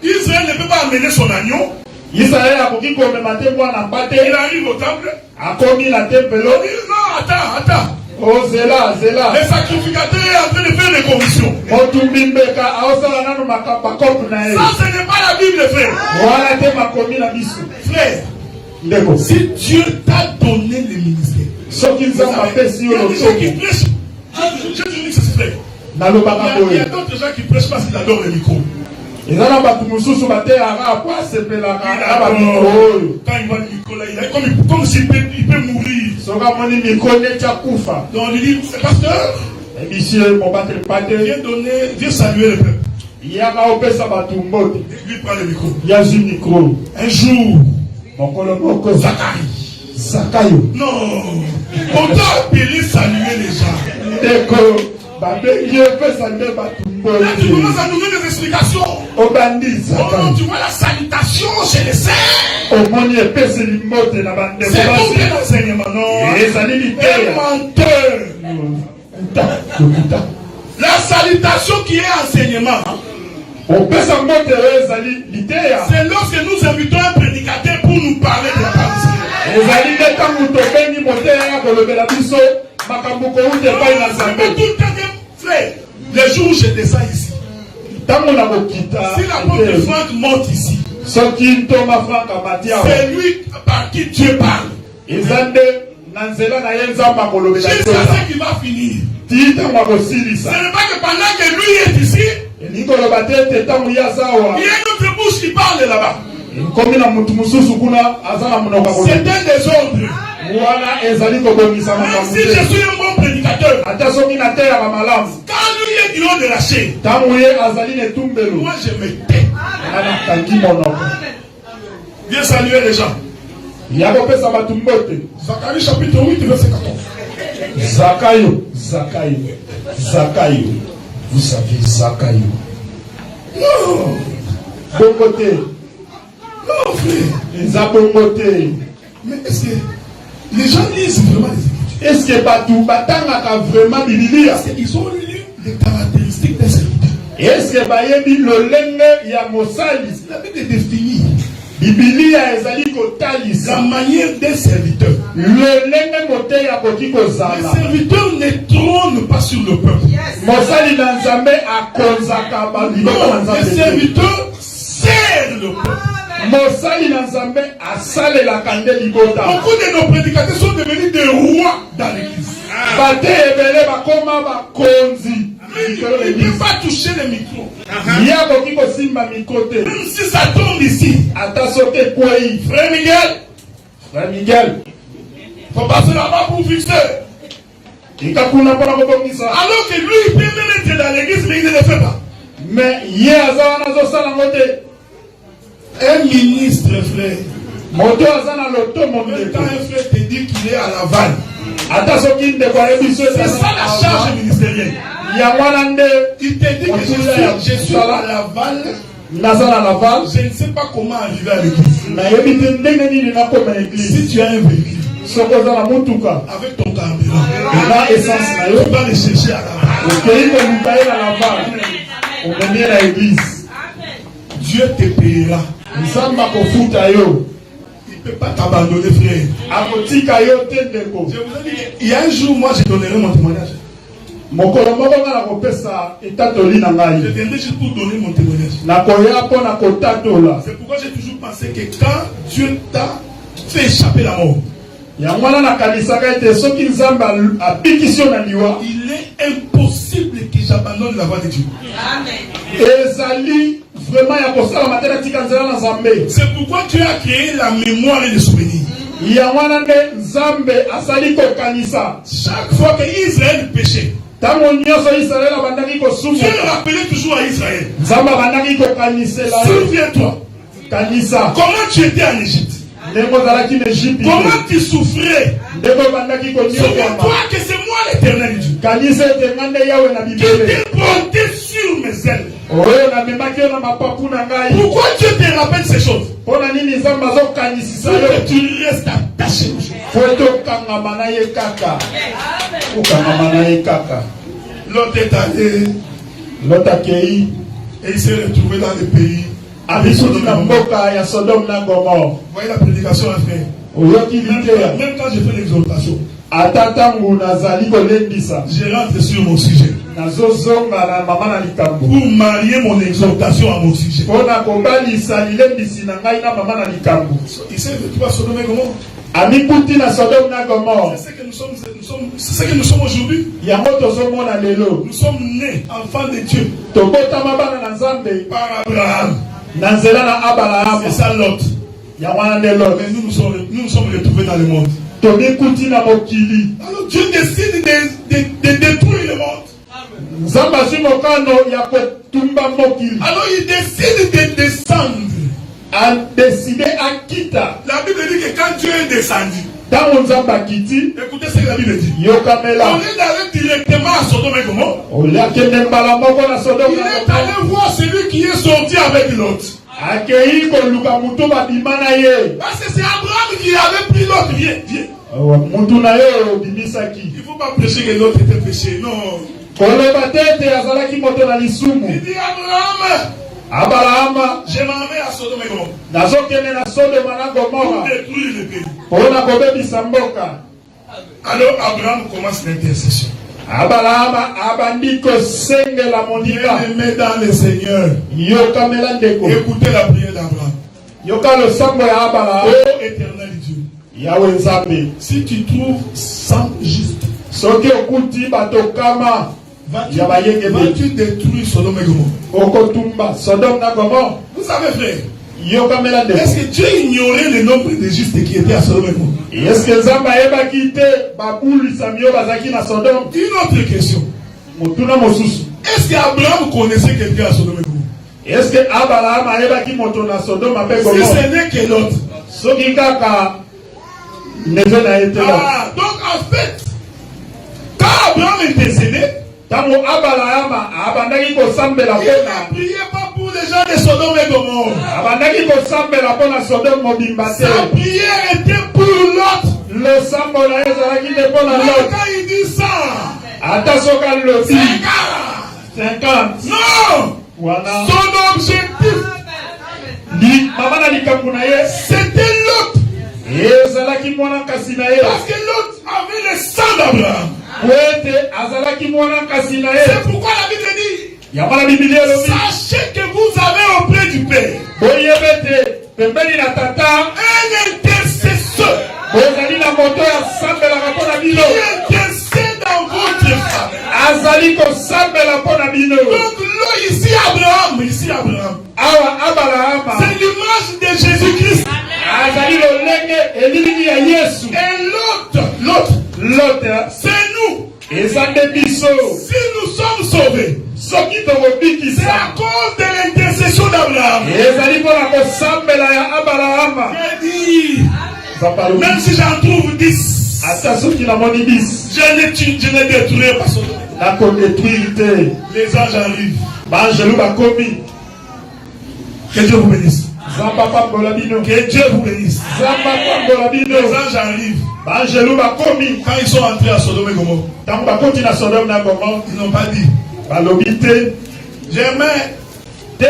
Israël ne peut pas amener son agneau. Il arrive au temple. Non, attends. Les sacrificateurs sont en train de faire des commissions. Ça, ce n'est pas la Bible, frère. Frère, si Dieu t'a donné le ministère, il y a des gens qui prêchent. Je te dis que c'est frère. Il y a d'autres gens qui prêchent parce qu'ils adorent le micro. Quand il voit le micro là, il est comme s'il peut mourir. Donc il dit, pasteur, viens saluer le peuple. Il lui prend le micro. Un jour, Zacharie. Non, on doit appeler saluer les gens. Là, tu commences à nous donner des explications. Oh non, tu vois la salutation chez les saints. C'est donc un enseignement, non? Un menteur. La salutation qui est enseignement, c'est lorsque nous invitons un prédicateur pour nous parler de la part du Seigneur. Les jours où je descends ici, si l'apôtre Franck monte ici, c'est lui par qui Dieu parle. Jusqu'à ce qu'il va finir. Ce n'est pas que pendant que lui est ici, il y a une autre bouche qui parle là-bas. C'est un désordre. Même si je suis un bon prédicateur, quand lui est du haut de la chaîne, moi je me tais. Viens saluer les gens. Zacharie chapitre 8, verset 14. Zakayo. Vous savez, Zakayo. Non. Bon côté. Non, frère. Bon côté. Mais est-ce que les gens lisent vraiment les Écritures? Est-ce que Batou Batanga vraiment Bibilia? Est-ce qu'ils ont lu les caractéristiques des serviteurs? Est-ce que Bayebi le lenge ya Mosalis? La Bible est définie. Bibilia ezali kotalisa la manière des serviteurs. Le lenge mote ya kokiko zala. Les serviteurs ne trônent pas sur le peuple. Mosali na Nzambe akonzaka babi. Les serviteurs servent le peuple. Mosali na Nzambe asale la kande libota. Beaucoup de nos prédicateurs sont devenus des rois dans l'église. Bate ebele bakoma bakonzi. Il ne peut pas toucher le micro. Même si ça tombe ici. Frère Miguel. Il faut passer là-bas pour fixer. Alors que lui, il peut même être dans l'église, mais il ne le fait pas. Un ministre, frère. Quand un frère te dit qu'il est à Laval, c'est ça la charge ministérielle. Il te dit que je suis à Laval. Je ne sais pas comment arriver à l'église. Si tu as un véhicule, avec ton carburant, tu vas le chercher à Laval. Dieu te payera. Il ne peut pas t'abandonner, frère. Je vous ai dit, il y a un jour, moi, je donnerai mon témoignage. Je viendrai juste pour donner mon témoignage. C'est pourquoi j'ai toujours pensé que quand Dieu t'a fait échapper la mort, il est impossible que j'abandonne la voie de Dieu. C'est pourquoi Dieu a créé la mémoire et le souvenir. Chaque fois que Israël péchait, Dieu rappelait toujours à Israël. Souviens-toi. Comment tu étais en Égypte? Comment tu souffrais? Souviens-toi que c'est moi l'Éternel Dieu. Qui t'ai porté sur mes ailes. Pourquoi Dieu te rappelle ces choses? Pour que tu restes attaché. L'autre est allé. Et il s'est retrouvé dans le pays. Vous voyez la prédication à faire. Même quand je fais l'exhortation, je rentre sur mon sujet. Pour marier mon exhortation à mon sujet. Il s'est retrouvé à Sodome et Gomorrhe. C'est ce que nous sommes aujourd'hui. Nous sommes nés enfants de Dieu par Abraham. C'est ça l'autre. Mais nous nous sommes retrouvés dans le monde. Alors Dieu décide de détruire le monde. Alors il décide de descendre. La Bible dit que quand Dieu est descendu, écoutez ce que la Bible dit. Au lieu d'aller directement à Sodome et Gomorrhe, il est allé voir celui qui est sorti avec l'autre. Parce que c'est Abraham qui avait pris l'autre. Viens. Il ne faut pas prêcher que l'autre était péché. Non. Il dit Abraham, Abraham, je m'en vais à Sodome et Gomorrhe. nazokende na Sodoma na Gomorrhe. Pour détruire le pays. Pona kobebisa mboka. Alors Abraham commence l'intercession. Abraham abandi kosengela moninga. Bien-aimé dans le Seigneur. Yokamela ndeko. Écoutez la prière d'Abraham. Yoka le sambo ya Abraham. Ô éternel Dieu. Yahweh Nzambe. Si tu trouves 100 justes, soki okuti batokama ya bayenge vas-tu détruire Sodome et Gomorrhe? okotumba Sodome na Gomorrhe. Vous savez frère, yokamela ndeko. est-ce que Dieu ignorait le nombre de justes qui étaient à Sodome et Gomorrhe? Est-ce que Nzambe ayebaki te babulisa mio bazalaki na Sodome? Une autre question. Motuna mosusu. Est-ce qu'Abraham connaissait quelqu'un à Sodome et Gomorrhe? Est-ce que Abraham ayebaki moto na Sodome ape Gomorrhe? Si ce n'est que l'autre. Soki kaka neveu na ye te. Ah, donc en fait, quand Abraham est décédé, tango Abraham abandaki kosambela il ne priait pas pour les gens de Sodome et Gomorrhe. abandaki kosambela mpona Sodome mobimba te. Sa prière était pour l'autre. Le sambo na ye ezalaki te mpona l'autre. Quand il dit ça, ata soki alobi 50 non, wana son objectif, mama na likambo na ye c'était l'autre. ezalaki mwana kasi na ye Parce que l'autre avait le sang d'Abraham. po ete azalaki mwana kasi na ye. C'est pourquoi la Bible dit, yango na biblia elobi sachez que vous avez auprès du Père boyeba ete pembeni na tata un intercesseur bozali na moto ya sambelaka mpo na bino qui intercède dans votre faveur. azali kosambela mpo na bino. Donc là, ici Abraham, awa Abrahama c'est l'image de Jésus-Christ. azali lolenge elili ya Yesu. Et l'autre, c'est nous. eza nde biso. Si nous sommes sauvés, soki c'est tokobikisa à cause de l'intercession d'Abraham. ezali mpona kosambela ya Abrahama. J'ai dit, même si j'en trouve 10, ata soki namoni 10 je ne détruirai pas Sodome. nakodetruire te. Les anges arrivent. baangelu bakomi. Que Dieu vous bénisse. zamba pambola bino. Que Dieu vous bénisse. zamba pambola bino. Les anges arrivent. baangelu bakomi. Quand ils sont entrés à Sodome et Gomorrhe, ntango bakoti na Sodome na Gomorrhe ils n'ont pas dit, balobi te Germain, te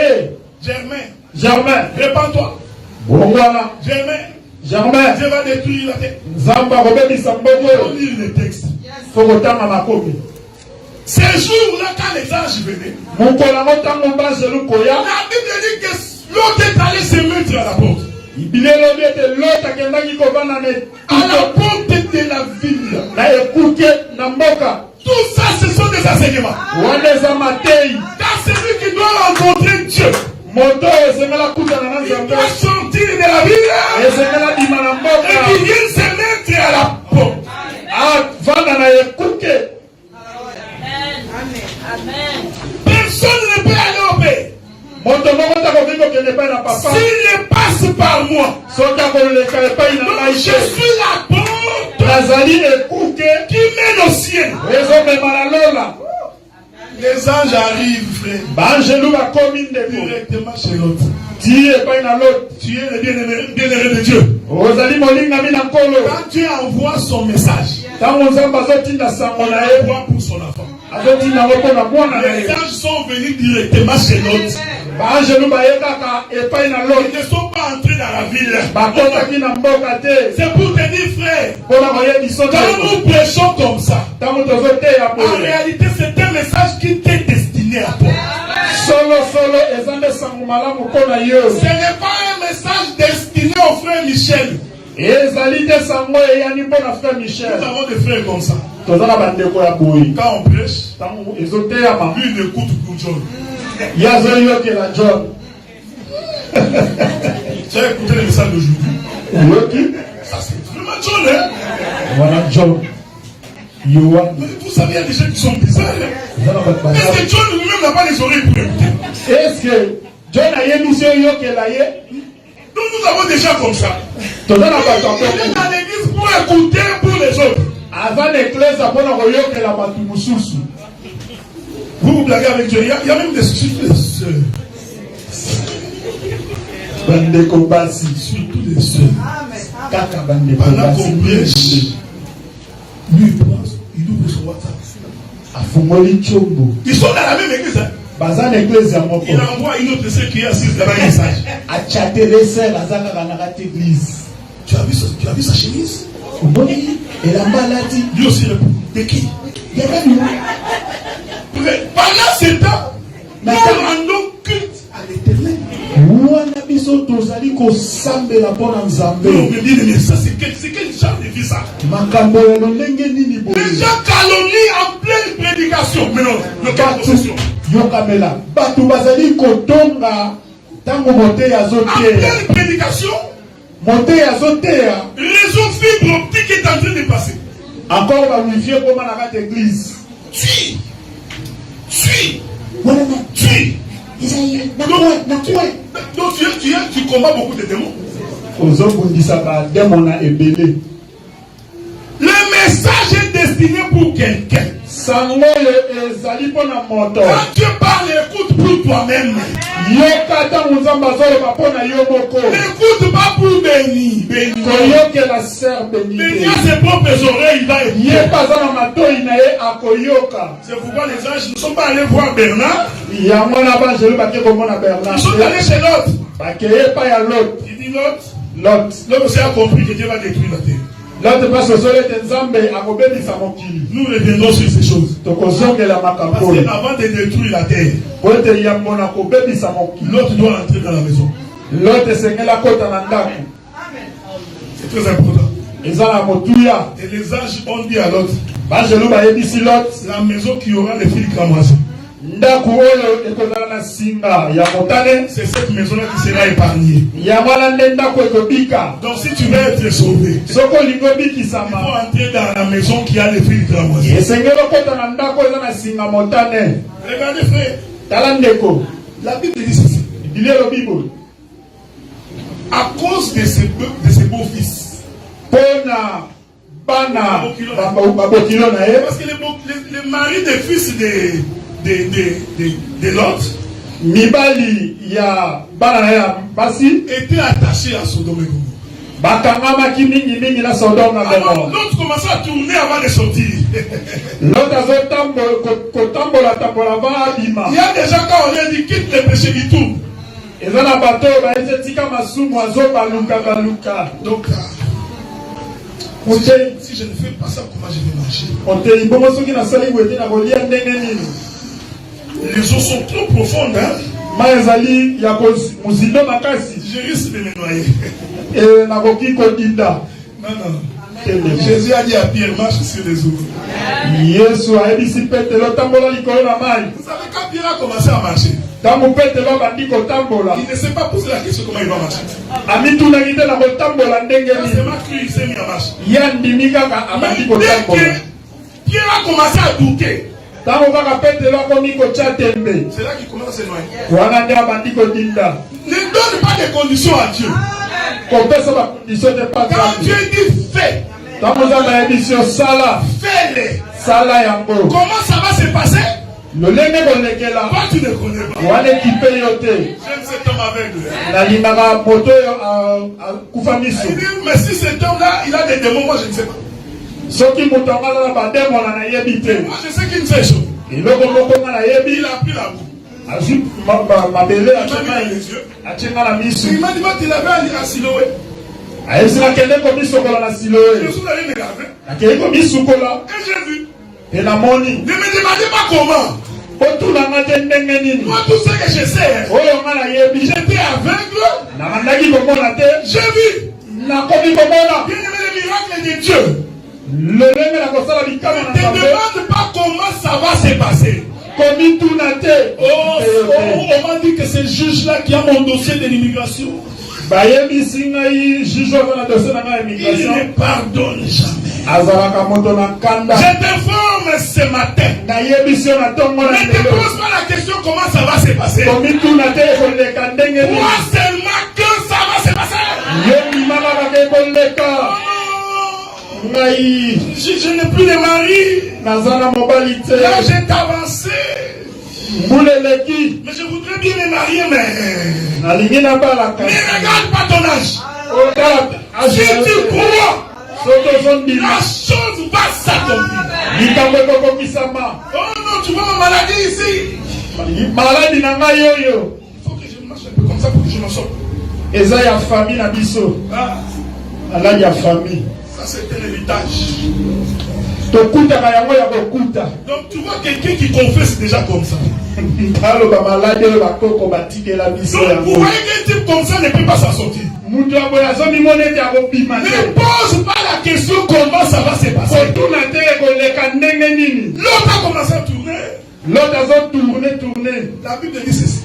Germain répands-toi. bongwana Germain Dieu va détruire la terre. nzambe akobebisa Il faut mboko. lire le texte. fo kotanga makomi. Ces jours-là, quand les anges venaient, mokolo yango ntango baangelu koya la Bible dit que l'autre est allé se mettre à la porte. biblia elobi ete Lot akendaki kovanda À la porte de la ville. na ekuke na mboka. Tout ça, ce sont des enseignements. wana eza matei. Quand celui qui doit rencontrer Dieu, moto oyo esengela kutana na il nzambe doit sortir de la ville esengela bima na et mboka qu'il vienne se mettre à la porte. avanda na ekuke. Personne ne peut aller au pays. moto moko takoki kokende epai na papa S'il passe par moi, soki akoleka epai na donc ngai je te. suis la porte nazali ekuke qui mène au ciel. ezomema na lola. Les anges arrivent, frère, baangelu bakomi ndeko directement chez l'autre. ti epai na Lot. Tu es le bien-aimé de Dieu. ozali molingami na nkolo. Quand Dieu envoie son message, ntango nzambe azotinda sango na il ye envoie pour son enfant. azotinda yango mpo na mwana na Les ye. anges sont venus directement chez l'autre. baangelu bayekaka epai na Lot. Ils ne sont pas entrés dans la ville. bakotaki na mboka te C'est pour te dire, frère, mpo na koyebiso quand nous prêchons comme ça, ntango tozoteya en boye réalité, c'est un message qui t'est destiné à toi. solosolo eza nde sango malamu mpo na yo. Ce n'est pas un message destiné au frère Michel. ezali te sango eyani mpo na frère Michel. Nous avons des frères comme ça. toza na bandeko ya boye. Quand on prêche, ntango ezoteyama lui il écoute pour John. ye azoyokela John. Tu as écouté le message d'aujourd'hui. oyoki Ça, c'est vraiment John, hein? wana John yohane Mais vous savez, il y a des gens qui sont bizarres. Hein? eza na bato Est-ce baza. que John lui-même n'a pas les oreilles pour écouter? est-ce que John ayebisi oyokela ye. Donc nous avons des gens comme ça. toza na bato Il est akoko dans l'église pour écouter pour les autres. aza na eklesa mpo na koyokela bato mosusu. Vous blaguez avec Dieu. Il y a même des sœurs. bandeko basi Surtout des sœurs. kaka bandeko Pendant qu'on prêche, basi lui il pense, il ouvre son WhatsApp. afungoli chombo. Ils sont dans la même église. Hein? Il envoie une autre sœur qui est assise devant un message. Tu as vu sa chemise? Lui aussi répond. De qui? Pendant ce temps, nous rendons culte à l'éternel. Mais ça, c'est quel genre de vie ça? Les gens calomnient en pleine prédication. Mais non, le cas de possession. En pleine prédication, réseau fibre optique est en train de passer. Encore la wifi comme à la église. Tue. Donc tu combats beaucoup de démons. Le message est destiné pour quelqu'un. Quand Dieu parle, écoute pour toi-même. N'écoute pas pour bénir. Bénir ses propres oreilles, il va écouter. C'est pourquoi les anges ne sont pas allés voir Bernard. Ils sont allés chez l'autre. Il dit l'autre. L'autre aussi a compris que Dieu va détruire la terre. Nous reviendrons sur ces choses. Parce qu'avant de détruire la terre, l'autre doit entrer dans la maison. C'est très important. Et les anges ont dit à l'autre, la maison qui aura les fils cramoisis, c'est cette maison-là qui sera épargnée. Donc si tu veux être sauvé, il faut entrer dans la maison qui a les fils cramoisis. Regardez frère, la Bible dit ceci. À cause de ces beaux-fils, parce que les maris des fils de l'autre étaient attachés à Sodome et Gomorrhe. Alors l'autre commençait à tourner avant de sortir. Il y a des gens quand on leur dit quitte les péchés, ils tournent. Donc si je ne fais pas ça, comment je vais marcher? Les eaux sont trop profondes, hein? Je risque de me noyer. Non. Jésus a dit à Pierre, marche sur les eaux. Vous savez, quand Pierre a commencé à marcher, il ne s'est pas posé la question comment il va marcher. C'est marqué, il s'est mis à marcher. Dès que Pierre a commencé à douter, c'est là qu'il commence à se noyer. Ne donne pas de conditions à Dieu. Quand Dieu dit fais, fais-les. Comment ça va se passer? Toi tu ne connais pas. J'aime cet homme aveugle. Mais si cet homme là il a des démons, moi je ne sais pas. Moi je sais qu'il ne fait chaud. Il a pris la boue. Il m'a dit il avait un Siloé. Je suis allé me laver. Et j'ai vu. Ne me demandez pas comment. Moi tout ce que je sais, j'étais aveugle. J'ai vu. Bien aimé les miracles de Dieu. Ne te demande pas comment ça va se passer. On m'a dit que c'est le juge là qui a mon dossier de l'immigration. Il ne pardonne jamais. Je t'informe ce matin. Ne te pose pas la question comment ça va se passer. Crois seulement que ça va se passer. Je n'ai plus de mari. Là j'ai avancé. Mais je voudrais bien me marier, mais ne regarde pas ton âge. Si tu crois, la chose va s'accomplir. Oh non, tu vois ma maladie ici. Maladie n'a pas yo. Il faut que je marche un peu comme ça pour que je m'en sorte. Et ça, il y a famille na biso. Là, il y a famille. Ça, c'est un héritage. Donc tu vois quelqu'un qui confesse déjà comme ça. Donc vous voyez qu'un type comme ça ne peut pas s'en sortir. Ne pose pas la question comment ça va se passer. L'autre a commencé à tourner. L'autre a tourné. La Bible dit ceci.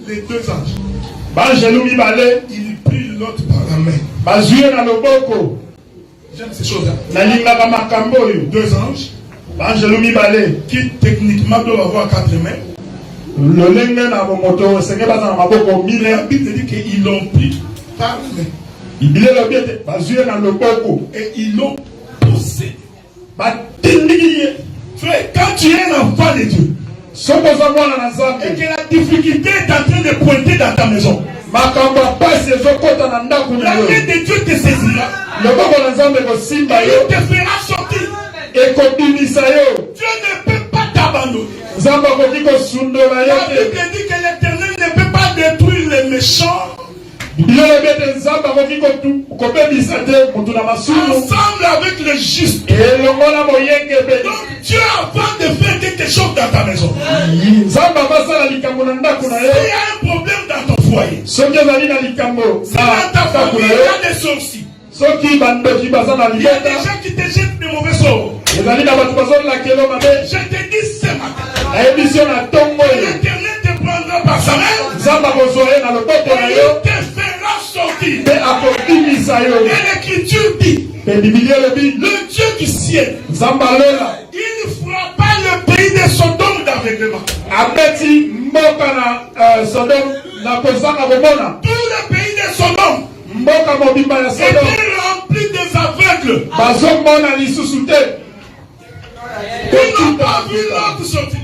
Les deux anges. Il prit l'autre par la main. J'aime ces choses-là. Deux anges qui techniquement doivent avoir 4 mains. La Bible dit qu'ils l'ont pris par la main. Et ils l'ont possédé. Frère, quand tu es un enfant de Dieu, et que la difficulté est en train de pointer dans ta maison, la main de Dieu te saisira. Il te fera sortir. Dieu ne peut pas t'abandonner. La Bible dit que l'Éternel ne peut pas détruire les méchants. Ensemble avec le juste. Donc Dieu, avant de faire quelque chose dans ta maison, s'il y a un problème dans ton foyer, si dans ta famille il y a des sorciers, il y a des gens qui te jettent de mauvais sorts, je te dis ce matin, l'Éternel te prendra par sa main et il te fera sortir. Et l'Écriture dit, le Dieu du ciel, il ne fera pas le pays de Sodome d'aveuglement. Tout le pays de Sodome était rempli des aveugles. Ils n'ont pas vu l'autre sortir.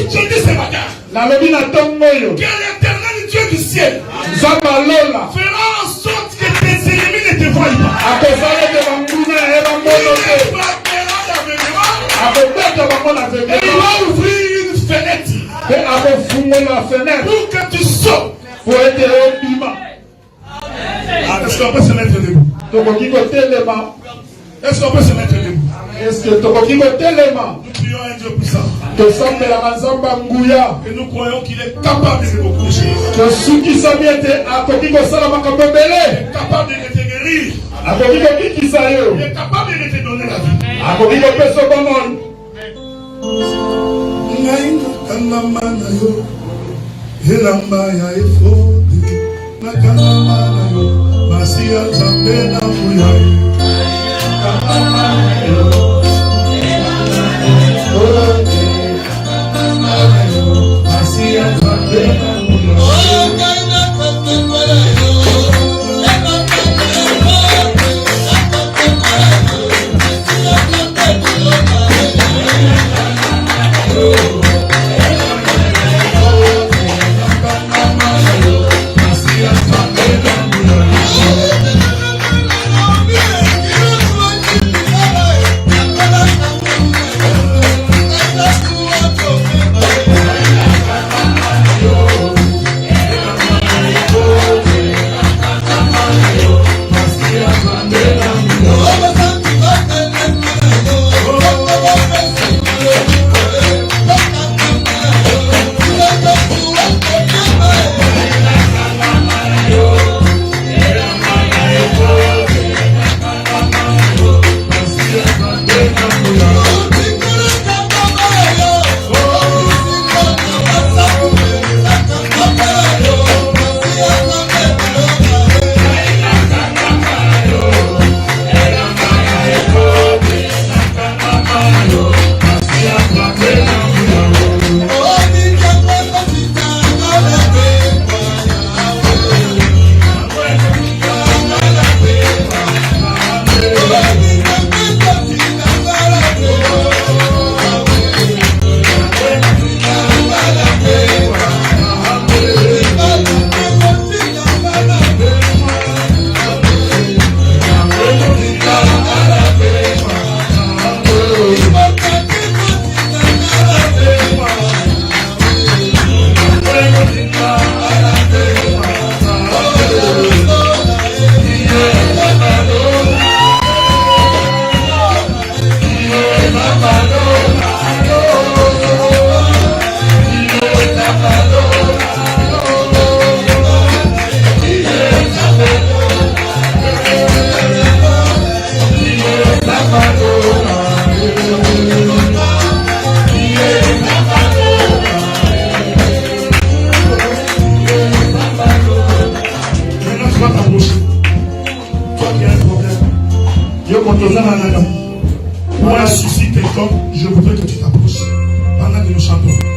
J'ai dit ce matin que l'Éternel Dieu du ciel fera en sorte que tes ennemis ne te voient pas. Il va ouvrir une fenêtre pour que tu sortes. Est-ce qu'on peut se mettre debout? Est-ce qu'on peut se mettre debout? Nous prions un Dieu puissant. Et nous croyons qu'il est capable de beaucoup de choses. Il est capable de te guérir. Il est capable de te donner la vie. Yeah. Pour un souci quelconque, je voudrais que tu t'approches pendant que nous chantons.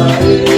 Yeah.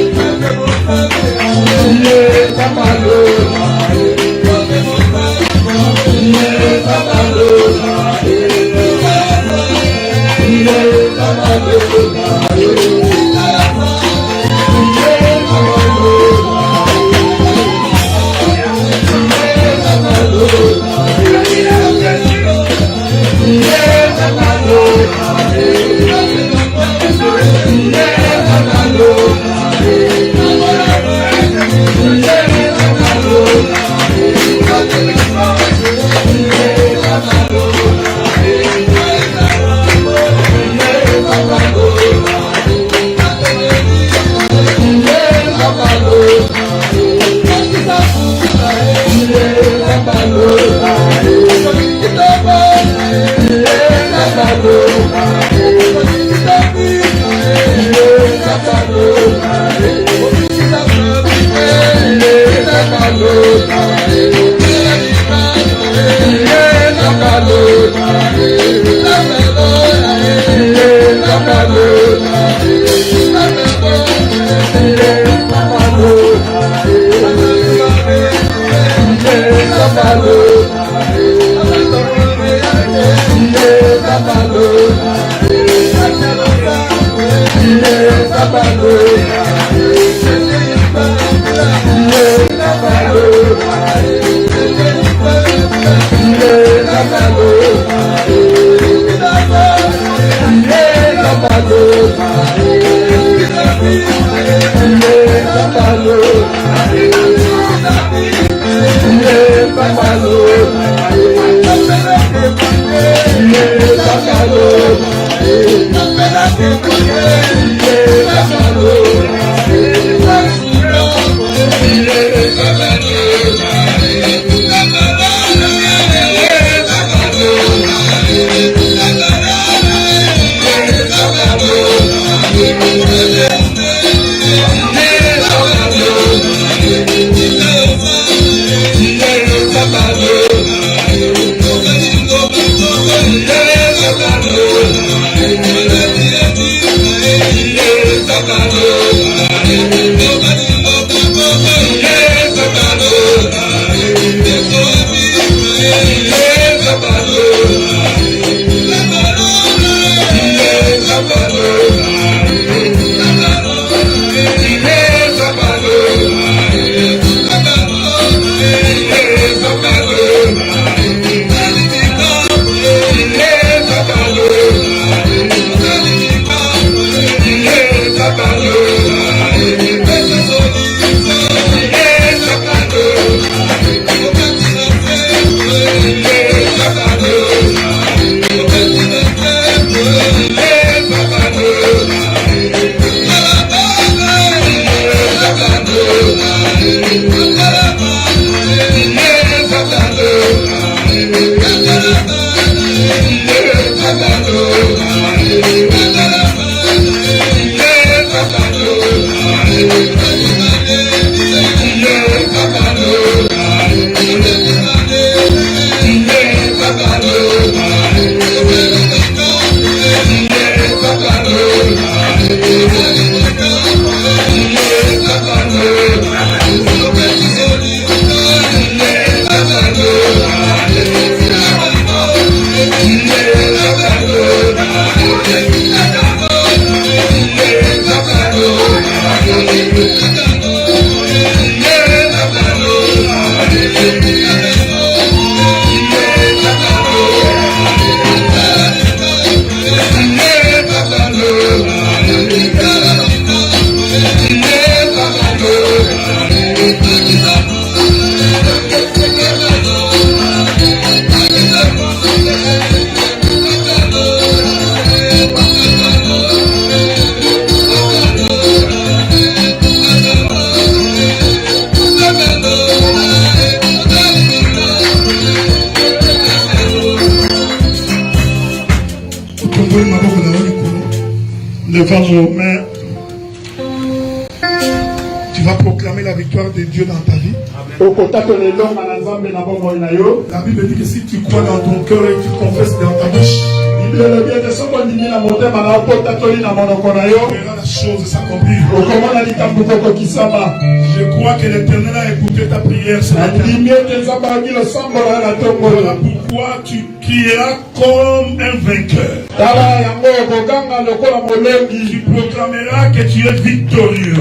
Devant nos mains, tu vas proclamer la victoire de Dieu dans ta vie. La Bible dit que si tu crois dans ton cœur et tu confesses dans ta bouche, tu verras la chose s'accomplir. Je crois que l'Éternel a écouté ta prière ce matin. Voilà pourquoi tu crieras comme un vainqueur. Tu proclameras que tu es victorieux.